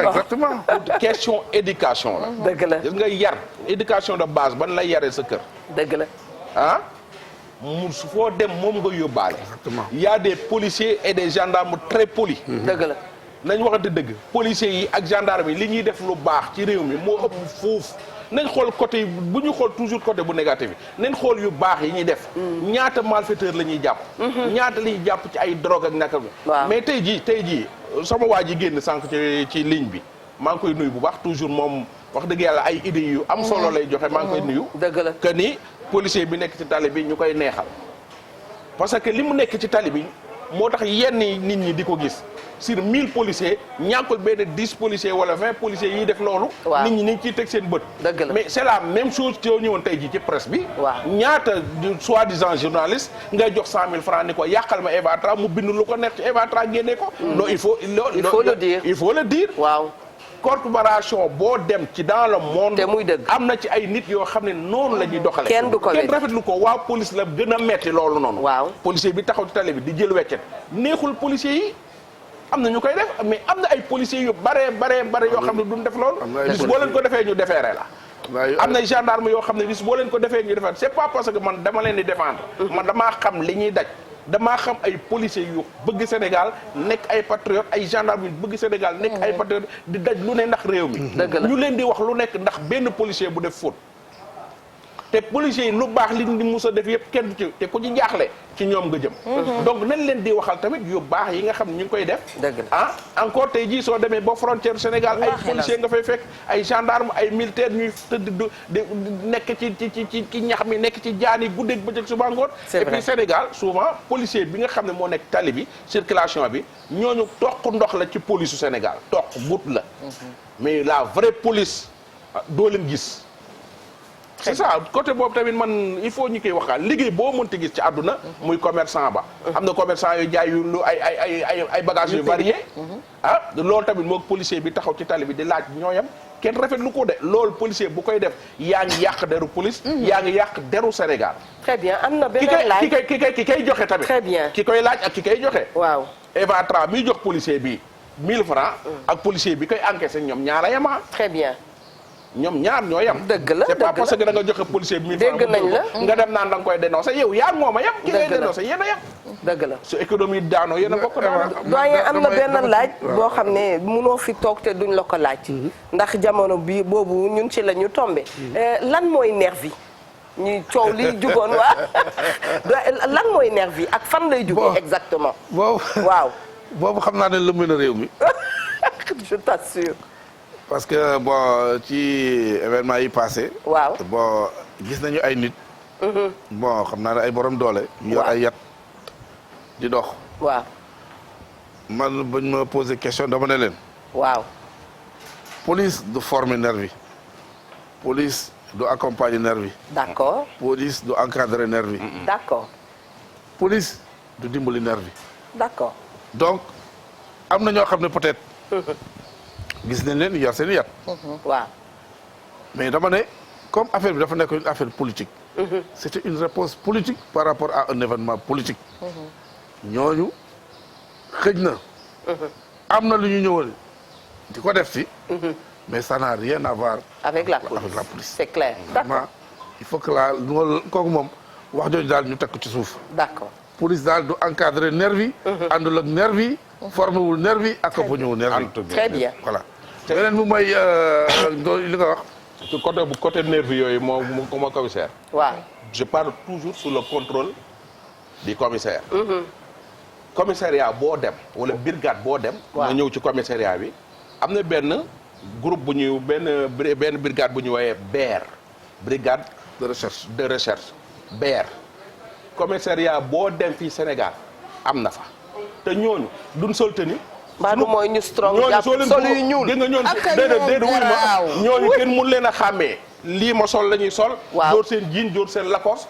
exactement. question éducation la. dëgg la gis nga yar éducation de base ban la yaree sa kër. dëgg la. mu su foo dem moom nga yóbbaale. exactement. il y a des policiers et des gendarmes très polis. dëgg la. nañ waxante dëgg policiers yi ak gendarmes yi li ñuy def lu baax ci réew mi moo ëpp foofu nañ xool côté bu ñu xool toujours côté bu négatif bi nañ xool yu baax yi ñuy def. ñaata malfaiteur la ñuy jàpp. ñaata la ñuy jàpp ci ay drogue ak naka bi. mais tey jii sama waa ji génn sànq ci ligne bi maa ngi koy nuyu bu baax toujours moom wax dëgg yàlla ay idées yu am solo lay joxe maa ngi koy nuyu. dëgg la que ni policier bi nekk ci tali bi ñu koy neexal parce que li mu nekk ci tali bi moo tax yenn nit ñi di ko gis sur 1000 policiers ñàkkul benn 10 policiers wala 20 policiers yiy def loolu. nit ñi niñ ciy teg seen bët. dëgg la mais c'est la même chose soo ñëwoon tey jii ci presse bi. waaw ñaata soi-disant journaliste ngay jox 100000 francs ni ko yàqal ma Eva Tra mu bind lu ko neex ci Eva Tra génne ko. non il faut le dire. il faut le dire. waaw. corporation boo dem ci dans le monde. te muy dëgg am na ci ay nit yoo xam ne noonu la ñuy doxale kenn du ko kenn rafetlu ko waa police la gën a metti loolu noonu. waaw policier bi taxaw ci tali bi di jël weccet neexul policier yi. am na ñu koy def mais am na ay policiers yu bare yoo xam ne duñ def loolu. bis boo leen ko defee ñu defeere la. am na gendarme yoo xam ne bis boo leen ko defee ñu defeere c'est pas parce que man dama leen di défendre. man damaa xam li ñuy daj. damaa xam ay policiers yu bëgg Sénégal nekk ay patriotes ay gendarmes yu bëgg Sénégal nekk ay patriotes di daj lu ne ndax réew mi. ñu leen di wax lu nekk ndax benn policier bu def faute. te policiers yi lu baax li ñu mus a def yëpp kenn du ci te ku ci jaaxle ci ñoom nga jëm. donc nañ leen di waxal tamit yu baax yi nga xam ne ñu ngi koy def. ah encore tey jii soo demee ba frontière Sénégal ay policiers nga fay fekk ay gendarme ay militaires ñuy tëdd di nekk ci ñax mi nekk ci jaan yi guddeeg bëccëg suba ngoon. et puis Sénégal souvent policier bi nga xam ne moo nekk tali bi circulation bi ñooñu toq ndox la ci police su Sénégal toq but la. mais la vraie police doo leen gis. c'est ça côté boobu tamit man il faut ñu koy waxaat liggéey boo mënti gis ci àdduna muy commerçant ba am na commerçant yu jaay yu lu ay bagages yu variés ah loolu tamit moog policier bi taxaw ci tali bi di laaj ñooyam kenn rafetlu ko de loolu policier bu koy def yaa ngi yàq deru police yaa ngi yàq deru Sénégal très bien am na beneen laaj ki koy joxe tamit très bien ki koy laaj ak ki koy joxe waaw Eva Tra miy jox policier bi 1000 francs ak policier bi koy encaissé ñoom ñaara yama très bien ñoom ñaar ñoo yam. dëgg la c'est pas parce que da nga joxe policier bi. dégg nañ la nga dem naan da nga koy dénoncer yow yaa ngi moom a yam. ki ngay dénoncer yéen a yam. dëgg la su économie daanoo yéen a bokk daanoo. doyen am na benn laaj boo xam ne munoo fi toog te duñ la ko laaj. ndax jamono bi boobu ñun ci la ñu tombé. lan mooy nervi ñuy coow li jugoon waa lan mooy nervi ak fan lay jugee exactement. waaw boobu xam naa ne lëmb na réew mi. je t'assure. parce que bon ci événement yi passé waaw bon gis nañu ay nit. bon xam naa ne ay borom doole. ñu yor ay yat di dox. waaw. man bañ ma posé question dama ne leen. waaw. police du former nervi police du accompagner nervi. d'accord. police du encadrer nervi. d'accord. police du dimbali nervi. d'accord. donc am na ñoo xam ne peut-être. gis nañ leen yor seen yat. waaw. mais dama ne comme affaire bi dafa nekk une affaire politique. c'était une réponse politique par rapport à un événement politique. ñooñu xëj na. am na lu ñu ñëwoon di ko def ci. mais ça n'a rien à voir. avec la police c'est clair. d'accord il faut que la loolu kooku moom wax jooju daal ñu teg ko ci suuf. d'accord police daal du encadrer nervi. àndul ak nervi. formé wul nervi accompagné wul nervi. très bien voilà. beneen bi mooy li nga wax. ci côté nervi yooyu moo commissaire. waaw. je parle toujours sous le contrôle du commissaire. commissariat boo dem wala brigade boo dem. nga ñëw ci commissariat bi. am na benn groupe bu ñuy benn brigade bu ñu woowee BER. brigade de recherche BER. commissariat boo dem fii Sénégal am na fa te ñooñu duñ sol tenue. Mbadou mooy ñu strong jàpp sol yu ñuul dégg nga ñooñu déedéet wuy ma ñooñu kenn mun leen a xàmmee lii ma sol la ñuy sol. waaw jóor seen jean jóor seen lacoste.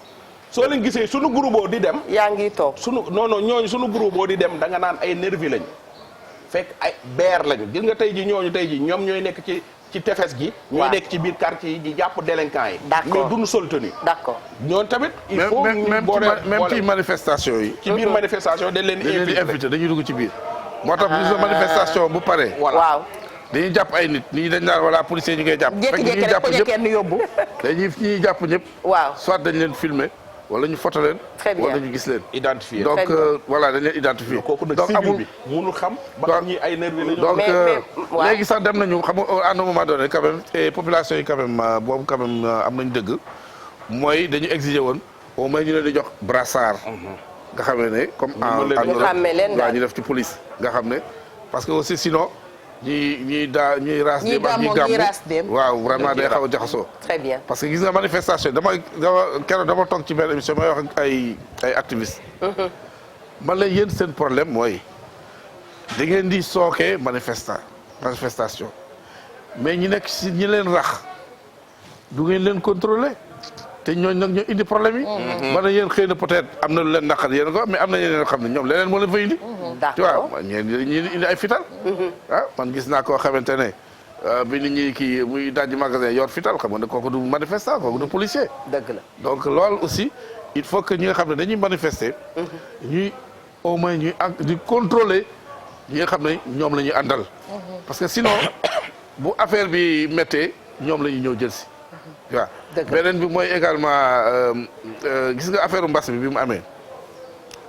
soo leen gisee sunu groupe di dem. yaa ngi toog ñooñu sunu groupe di dem da nga naan ay nervi lañu. fekk ay beer lañu gis nga tey ji ñooñu tey ji ñoom ñooy nekk ci tefes gi. ñooy nekk ci biir quartier yi di jàpp délinquants yi. d'accord mais duñu sol tenue. d'accord ñooñu tamit. il faut même ci manifestation yi. ci biir manifestation dañ leen di invité dañuy dugg ci biir. moo tax gis nga manifestation bu paree. waaw dañuy jàpp ay nit ñii dañ naan wala policier ñu ngay jàpp. jékki-jékki rek ko kenn yóbbu. ñuy jàpp ñëpp. waaw soit dañ leen filmer wala ñu photo leen. très bien wala ñu gis leen. identifier donc voilà dañ leen identifier. kooku nag donc civil bi mënul xam. ba xam ñi ay nervi lañu. donc léegi sax dem nañu xam nga à un moment donné quand même et population yi quand même boobu quand même am nañu dëgg. mooy dañu exiger woon au moins ñu leen di jox brassard. nga xam ne comme en ñu xàmmee leen daal ñu def ci police nga xam ne parce que aussi sinon ñuy raas dem ak ñi gàmmu waaw vraiment day xaw a jaxasoo. très bien parce que gis nga manifestation keroog dama toog ci benn émission may wax ak ay activistes. man la yéen seen problème mooy da ngeen di sooke manifestation mais ñi nekk si ñi leen rax du ngeen leen contrôler te ñooñu nag ñoo indi problème yi. man na yéen xëy na peut-être am na lu leen naqar yéen ko mais am na ñeneen xam ne ñoom leneen moo leen fa indi. tu vois ñi indi ay fital. man gis naa koo xamante ne bi nit ñi kii muy dajji magasin yor fital xam nga ne kooku du manifestant kooku du policier. dëgg la donc loolu aussi il faut que ñi nga xam ne dañuy manifester. ñuy au moins ñuy di contrôler ñi nga xam ne ñoom la ñuy àndal. parce que sinon bu affaire bi méttee ñoom la ñuy ñëw jël si. waaw beneen bi mooy également gis nga affaire mbas bi mu amee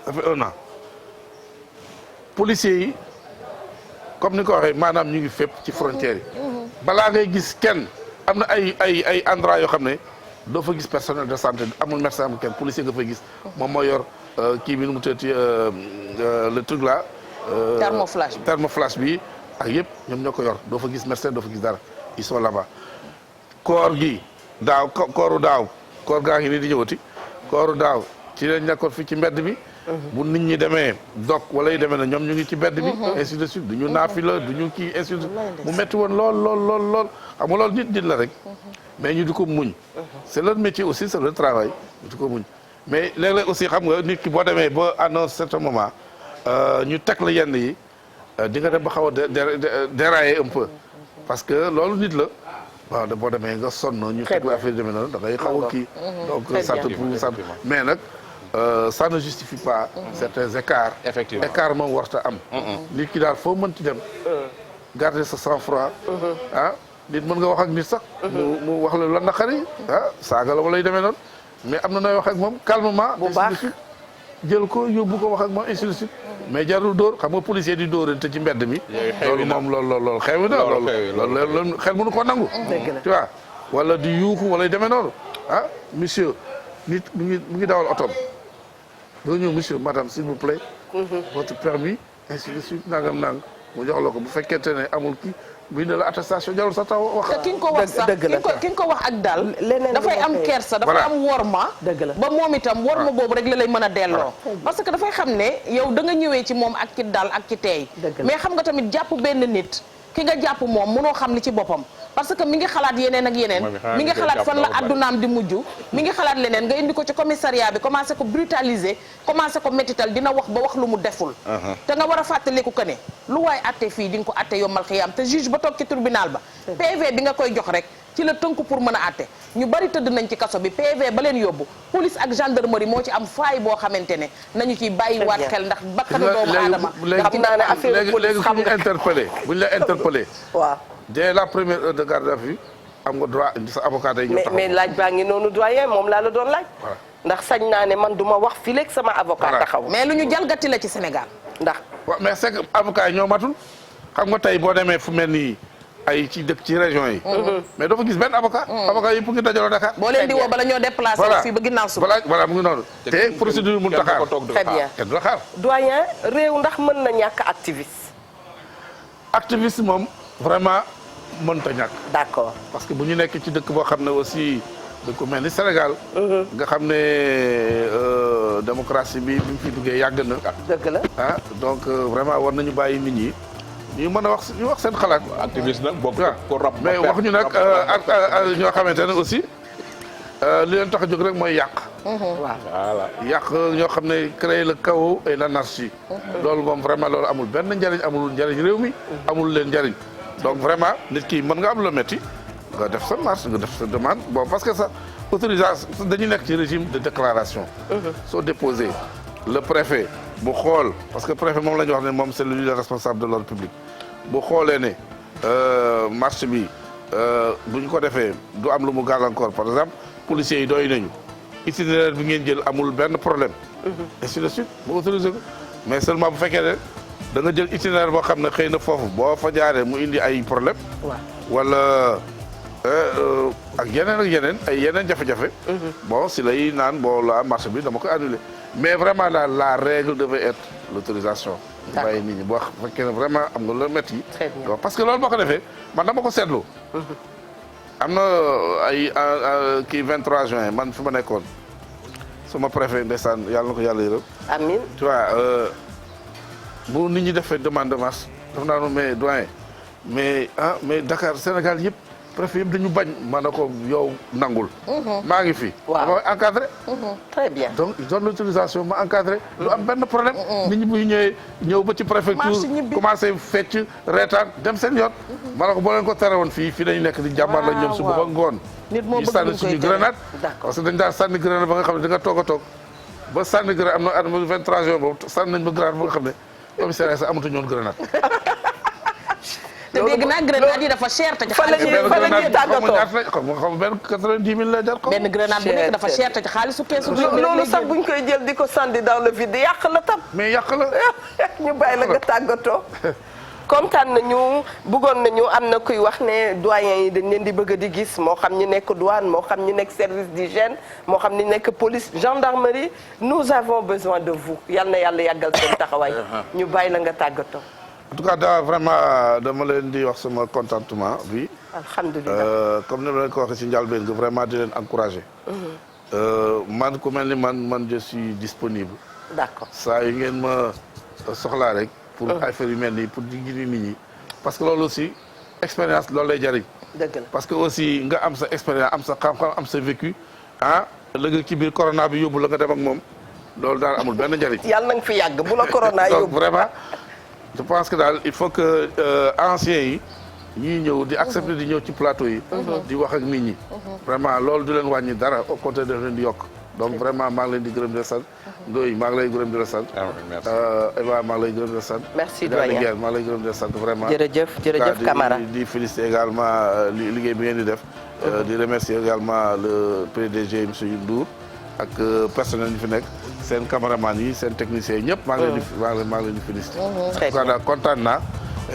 ça fait 1 an policiers yi comme ni ko waxee maanaam ñu ngi fépp ci frontières yi. balaa ngay gis kenn am na ay endroit yoo xam ne doo fa gis personnel de santé amul médecin amul kenn policier nga fay gis. moom moo yor kii bi nu mu tëddee le truc là. thermoflash bi ak yëpp ñoom ñoo ko yor doo fa gis médecin doo fa gis dara ils sont là-bas. koor gi kooru daaw koor gaa ngi nii di ñëwati kooru daaw ci leen nekkoon fii ci mbedd bi. bu nit ñi demee dog wala yu demee na ñoom ñu ngi ci mbedd bi. ainsi de suite du ñu naafila du ñu kii ainsi de suite mu metti woon lool xam nga loolu nit la rek. mais ñu di ko muñ. c'est leur métier aussi c'est leur travail ñu di ko muñ mais léeg-léeg aussi xam nga nit ki boo demee ba à un certain moment ñu teg la yenn yi di nga dem ba xaw a dérailler un peu parce que loolu nit la. waaw boo demee nga sonn ñu teg la affaire demee noonu da ngay xaw a kii donc ça te prouve ça mais nag ça ne justifie pas certains écarts effectivement écart moom warta am nit ki daal foo mënti dem garder sa sang-froid nit mën nga wax ak nit sax mu wax la naqari saaga la wala yu demee noonu mais am na nooy wax ak moom calmement bu baax jël ko yóbbu ko wax ak moom ainsi de suite mais jarul dóor xam nga policier di dóorante ci mbedd mi. loolu moom loolu xew na loolu xel mënu ko nangu. tu vois wala di yuuxu wala yu demee noonu monsieur nit mu ngi dawal otom doo ñëw monsieur madame s'il vous plaît. votre permis ainsi de suite nangam mu jox la ko bu fekkente ne amul kii bu ñu la attestation jarul sa taw wax. te ki nga ko wax sax ki nga ko wax ak daal. dafay am kersa dafay am worma. ba moom itam worma boobu rek la lay mën a delloo. parce que dafay xam ne yow da nga ñëwee ci moom ak ci daal ak ci teey mais xam nga tamit jàpp benn nit ki nga jàpp moom mënoo xam li ci boppam. parce que mi ngi xalaat yeneen ak yeneen mi ngi xalaat fan la addunaam di mujj mi ngi xalaat leneen nga indi ko ci commissariat bi commencé ko brutaliser commencé ko métital dina wax ba wax lu mu deful te nga war a fàttaliku que ne lu waay atte fii di nga ko atte yombal xiyaam te juge ba toog ci tribunal ba PV bi nga koy jox rek ci la tënk pour mën a atte ñu bari tëdd nañ ci kaso bi PV ba leen yóbbu police ak gendarmerie moo ci am faay boo xamante ne nañu ciy bàyyi waat xel ndax bakkanu doomu aadama xam naa ne affaire police xam nga interpellé buñ la interpellé waaw dès la première heure de garde à vue am nga droit sa avocat day ñëw taxaw mais laaj baa ngi noonu doyen moom laa la doon laaj. ndax sañ naa ne man du ma wax fii léegi sama avocat taxaw. mais lu ñu jalgati la ci Sénégal. ndax waaw mais c'est que avocat yi ñoo matul xam nga tey boo demee fu mel ni ay ci dëkk ci région yi. mais doo fa gis benn avocat. avocat yi pour ñu dajaloo Dakar. boo leen di woo bala ñoo déplacé. fii ba ginnaaw suba voilà mu ngi noonu. te procédure mun Dakar très bien kenn du Dakar. doyen réew ndax mën na ñàkk activiste. activiste moom vraiment. mënta ñàkk. d'accord parce que bu ñu nekk ci dëkk boo xam ne aussi dëkk mel ni Sénégal. nga xam ne démocratie bi mu fi duggee yàgg na. dëgg la donc vraiment war nañu bàyyi nit ñi ñu mën a wax seen xalaat. activiste nag bokk ko rap mais wax ñu nag ak ñoo xamante ne aussi li leen tax a jóg rek mooy yàq. voilà yàq ñoo xam ne créer le chaos et l'anarchie. loolu moom vraiment loolu amul benn njariñ amul njariñ réew mi. amul leen njariñ. donc vraiment nit ki mën nga am lu métti nga def sa marche nga def sa demande bon parce que ça autorisation dañu nekk ci régime de déclaration. soo déposé le préfet bu xool parce que préfet moom la ñu wax ne moom c'est lui le responsable de l'ordre public bu xoolee ne marche bi bu ñu ko defee du am lu mu gàllankoor par exemple policiers yi doy nañu itinéraire bi ngeen jël amul benn problème. ainsi de suite bu autorisé ko mais seulement bu fekkee ne. da nga jël itinéraire boo xam ne xëy na foofu boo fa jaaree mu indi ay problème wala ak yeneen ay yeneen jafe-jafe. bon si lay naan bon la marché bi dama koy annuler mais vraiment la règle devait être l'autorisation bàyyi nit ñi bu fekkee ne vraiment am nga lu métti. très bien parce que loolu boo ko defee man dama ko seetlu. am na ay kii 23 juin man fi ma nekkoon suma préfet ndeysaan yàlla na ko yàlla yërëm. amiin tu vois bu nit ñi defee demande de marche daf naa ne mais doyen mais Dakar Sénégal yëpp préfet yëpp dañu bañ ma ne ko yow nangul. maa ngi fi. waaw ma encadré. très bien donc ils ont l'autorisation ma encadré. du am benn problème. nit ñi bu ñu ñëw ba ci préfecture commencé fecc reetaan dem seen yoon. ma ne ko boo leen ko tere woon fii dañu nekk di jàmbaar la ñoom suba ba ngoon. nit moo bëgg sànni suñu grenade. parce que dañ daan sànni grenade ba nga xam ne da nga toog a toog ba sànni grenade am na at 23 juin boobu sànni nañ ba grenade ba nga xam ne commissaire sax amatuñu woon grenade. te dégg naa grenade yi dafa cher te ci xaalis fa la ñuy tàggatoo xam benn 90 000 lay jar ko. benn grenade bu nekk dafa cher te ci xaalisu keesu. loolu sax buñ koy jël di ko sànni dans le vide yàq la tam. mais yàq la. ñu bàyyi la nga tàggatoo. kontaan nañu bëggoon nañu am na kuy wax ne doyen yi dañ leen di bëgg di gis moo xam ñi nekk douane moo xam ñi nekk service d'hygiène moo xam ñi nekk police gendarmerie nous avons besoin de vous yal na yàlla yàggal seen taxawaay. ñu bàyyi la nga tàggatoo. en tout cas daal vraiment dama leen di wax sama contentement bi. alhamdulilah comme ni ma leen ko waxee ci njëlbéen nga vraiment di leen encourager. man ku mel ni man je suis disponible. d'accord saa yu ngeen ma soxlaa rek. pour affaire yu mel nii pour di gindi nit ñi. parce que loolu aussi expérience loolu lay jariñ. dëgg la parce que aussi nga am sa expérience am sa xam-xam am sa vécu. léegi ci biir corona bi yóbbu la nga dem ak moom loolu daal amul benn njariñ. yàlla na nga fi yàgg bu la corona yóbbu. donc vraiment. je pense que daal il faut que anciens yi ñuy ñëw di accepter di ñëw ci plateau yi. di wax ak nit ñi. vraiment loolu du leen wàññi dara au contraire daf leen di yokk. donc vraiment maa ngi leen di gërëm di la sant. Ndoye maa ngi lay gërëm di la sant. Eva maa ngi lay gërëm di la sant. merci doyen maa ngi lay gërëm di la sant vraiment. jërëjëf Camara di féliciter également liggéey bi ngeen di def. di remercier également le PDG monsieur Ndour ak personnel yi fi nekk. seen caméraman yi seen techniciens yi ñëpp maa ngi leen di féliciter. très bien daal kontaan naa.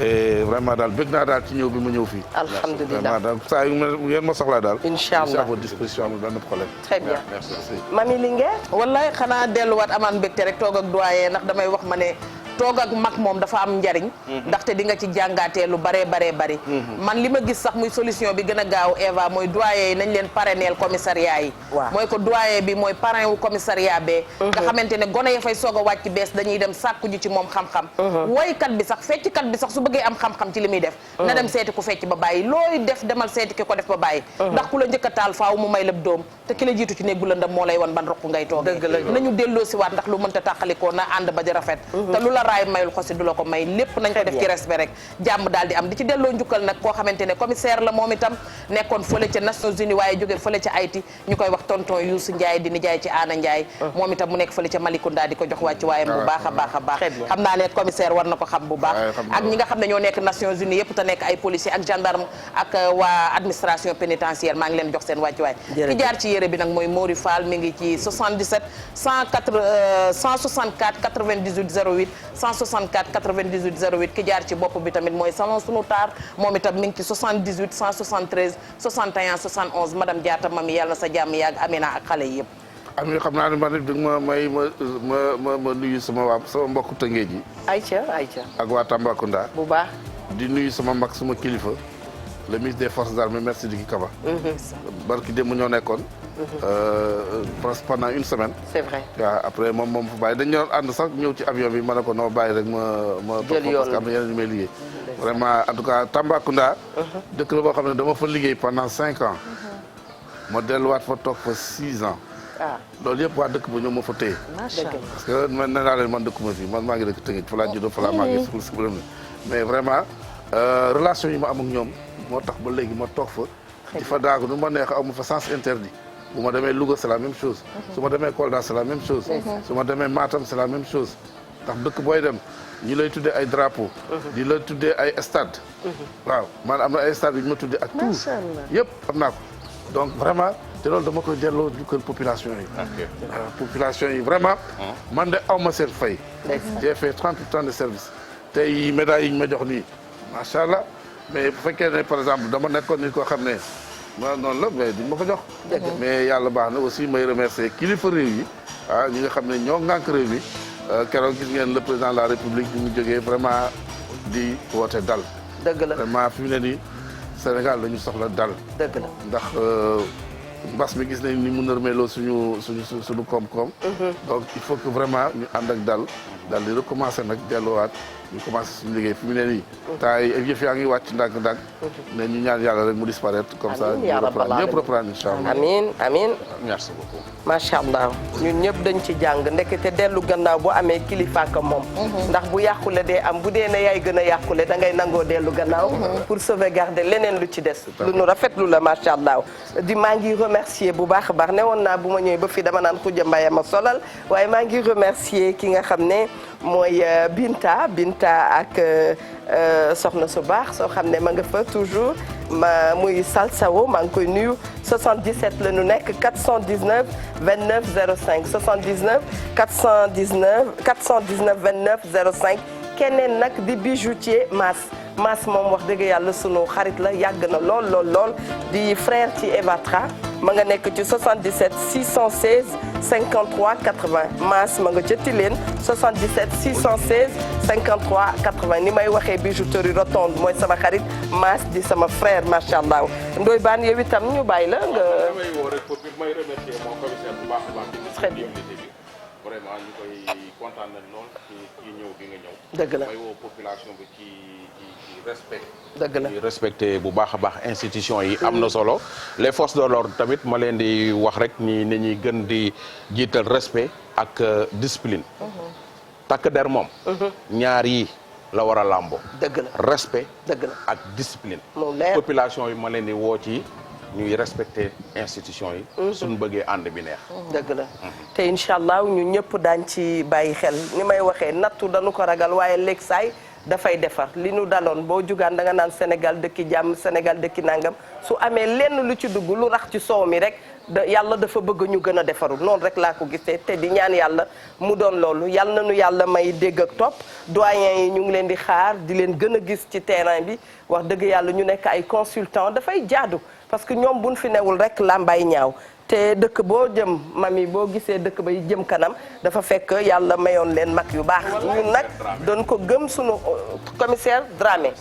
et vraiment daal bëgg naa daal ci ñëw bi ma ñëw fii. alhamdulilah vraiment daal saa yu ngeen ma soxlaa daal. incha allah à votre disposition amul benn problème. très bien merci. Mami Linguère. wallaay xanaa delluwaat amaan mbégte rek toog ak doyen ndax damay wax ma ne. toog ak mag moom dafa am njariñ ndaxte di nga ci jàngaatee lu baree bari man li ma gis sax muy solution bi gën a gaaw Eva mooy doyen yi nañ leen parrainel commissariat yi mooy ko doyen bi mooy parrain wu commissariat bee nga xamante ne gone ya fay soog a wàcc bees dañuy dem sàkku ji ci moom xam-xam woykat bi sax fecckat bi sax su bëggee am xam-xam ci li muy def na dem seeti ku fecc ba bàyyi looy def demal seeti ki ko def ba bàyyi ndax ku la njëkk a taal faaw mu may lab doom te ki la jiitu ci néeg bu lëndëm moo lay wan ban roq ngay toogee nañu delloo si waat ndax lu mënta tàqalikoo na ànd ba di rafet te lu la raay mayul xosi du la ko may lépp nañ ko def ci respect rek jàmm daal di am di ci delloo njukkal nag koo xamante ne commissaire la moom itam nekkoon fële ca Nations Unies waaye jóge fële ca Haïti ñu koy wax tonton Youssou Ndiaye di nijaay ci Aana Ndiaye moom itam mu nekk fële ca Malicounda di ko jox wàcc waayam bu baax a baax a baax xam naa ne commissaire war na ko xam bu baax ak ñi nga xam ne ñoo nekk Nations Unies yëpp te nekk ay policiers ak gendarme ak waa administration pénitentiaire maa ngi leen jox seen wàcc waay ki jaar ci yére bi nag mooy Mori Fall mi ngi ci 77 164 98 08 164 98 08 ki jaar ci bopp bi tamit mooy salon sunu taar moom itam mi ngi ci 78 173 61 71 madame Diatta mami yàlla na sa jàmm yàgg Amina ak xale yi yëpp. Ami xam naa ne man it ma nuyu sama mbokku Tëngéej yi. Aïcha ak waa Tambacounda. bu baax. di nuyu sama mag sama kilifa le ministre des forces armées merci Sidiki Kaba. barki démb ñoo nekkoon. presque pendant une semaine. c'est vrai waaw après moom fa bàyyi dañu doon ànd sax ñëw ci avion bi ma ne ko noo bàyyi rek ma toog parce que am na yeneen ñu may liggéey. vraiment en tout cas Tambacounda. dëkk la boo xam ne dama fa liggéey pendant 5 ans. ma delluwaat fa toog fa 6 ans. loolu yëpp waa dëkk ba ñoom moo fa téye. macha allah parce que man nee naa leen man dëkkuma fii man maa ngi dëkk Tëngéej fa laa juddoo fa laa màggee mais vraiment relation yi ma am ak ñoom moo tax ba léegi ma toog fa. di fa daagu nu ma neex amu fa sens interdit. bu ma demee Louga c'est la même chose. su ma demee Kolda c'est la même chose. su ma demee Matam c'est la même chose. ndax dëkk booy dem ñu lay tuddee ay drapeau. di la tuddee ay stade. waaw man am na ay stade yu ñu ma tuddee ak tout yëpp am naa ko donc vraiment te loolu dama koy delloo jukkal population yi. population yi vraiment. man de aw ma seen fay. j'ai fait 38 ans de service. tey médailles yi ñu ma jox nii macha allah mais bu fekkee ne par exemple dama nekkoon nit koo xam ne. waaw noonu la mais duñ ma ko jox. mais yàlla baax na aussi may remercier kilifa réew yi ñi nga xam ne ñoo ŋànk réew mi keroog gis ngeen le président de la République bi mu jógee vraiment di woote dal. dëgg la vraiment fi mu ne nii Sénégal dañu soxla dal. dëgg la ndax mbas mi gis nañ ni mu nërmeeloo suñu koom-koom. donc il faut que vraiment ñu ànd ak dal di recommencer nag delluwaat ñu commencé suñu liggéey fi mu ne nii. temps yi yëf yaa ngi wàcc ndànk-ndànk. ne ñu ñaan yàlla rek mu disparaître. comme ça ñëpp reprendre incha allah. amiin amiin. merci beaucoup. macha allah ñun ñëpp dañ ci jàng ndekete dellu gannaaw bu amee kilifa ka moom. ndax bu yàqule dee am bu dee ne yaay gën a yàqule da ngay nangoo dellu gannaaw. pour sauvegarder leneen lu ci des. lu nu rafetlu la macha allah. maa ngi remercier bu baax a baax ne woon naa bu ma ñëwee ba fii dama naan Khoudia Mbaye ma solal waaye maa ngi remercier ki nga xam ne mooy Binta ak soxna su baax soo xam ne ma nga fa toujours muy Salsawo maa ngi koy nuyu 77 la ñu nekk 419 29 05 79 419 29 05 keneen nag di bijoutier Mass moom wax dëgg yàlla sunu xarit la yàgg na lool di frère ci Evatra ma nga nekk ci 77 616 53 80 Mass ma nga ca Tilène 77 616 53 80 ni may waxee bijouterie Rotonde mooy sama xarit Mass di sama frère macha allah Ndoye Bane yow itam ñu bàyyi la nga. damay woo rek pour may remercier mon commissaire bu baax a baax. très bien vraiment ñu koy kontaan nañ lool ci ñëw bi nga ñëw. dëgg la may woo population bi ci respect. dëgg la respecté bu baax a baax institution yi am na solo les forces de l'ordre tamit ma leen di wax rek ni ñuy gën di jiital respect ak discipline. takk der moom. ñaar yi la war a làmbo. dëgg la respect. dëgg la ak discipline. mu leer population yi ma leen di woo ci ñuy respecté institution yi. suñu bëggee ànd bi neex. dëgg la te incha allah ñu ñëpp daañ ci bàyyi xel ni may waxee nattu dañu ko ragal waaye léeg saay dafay defar li nu daloon boo jugaan da nga naan Sénégal dëkki jàmm Sénégal dëkki nangam su amee lenn lu ci dugg lu rax ci soow mi rek yàlla dafa bëgg ñu gën a defaru noonu rek laa ko gisee te di ñaan yàlla mu doon loolu yàlla nañu yàlla may dégg ak topp doyen yi ñu ngi leen di xaar di leen gën a gis ci terrain bi wax dëgg yàlla ñu nekk ay consultant dafay jaadu parce que ñoom buñ fi newul rek làmbaay ñaaw te dëkk boo jëm mami boo gisee dëkk bay jëm kanam dafa fekk yàlla mayoon leen mag yu baax ñun nag doon ko gëm sunu commissaire Dramé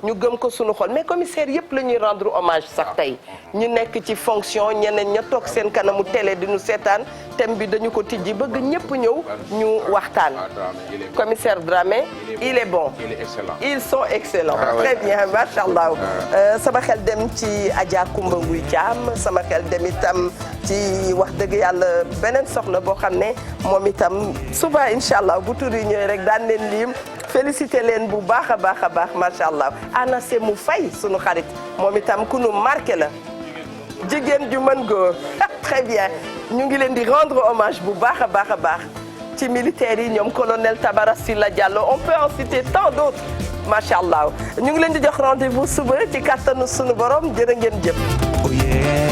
ñu gëm ko sunu xol mais commissaire yëpp la ñuy rendre hommage sax tey ñu nekk ci fonction ñeneen ña toog seen kanamu télé di ñu seetaan thème bi dañu ko tijji bëgg ñëpp ñëw ñu waxtaan commissaire Dramé il est bon ils sont excellents très bien macha allah sama xel dem ci Adja Koumba Nguy Thiam sama xel dem itam ci wax dëgg yàlla beneen soxna boo xam ne moom itam suba incha allah bu tur yi ñëwee rek daan leen lim félicité leen bu baax a baax macha allah ana se mu fay sunu xarit moom itam ku nu marqué la jigéen ju mën góor très bien ñu ngi leen di rendre hommage bu baax a baax ci militaires yi ñoom colonel Tabara Sylla Diallo on peut en citer tant d'autres macha allah ñu ngi leen di jox rendez-vous suba ci kattanu sunu borom jërë ngeen jëf.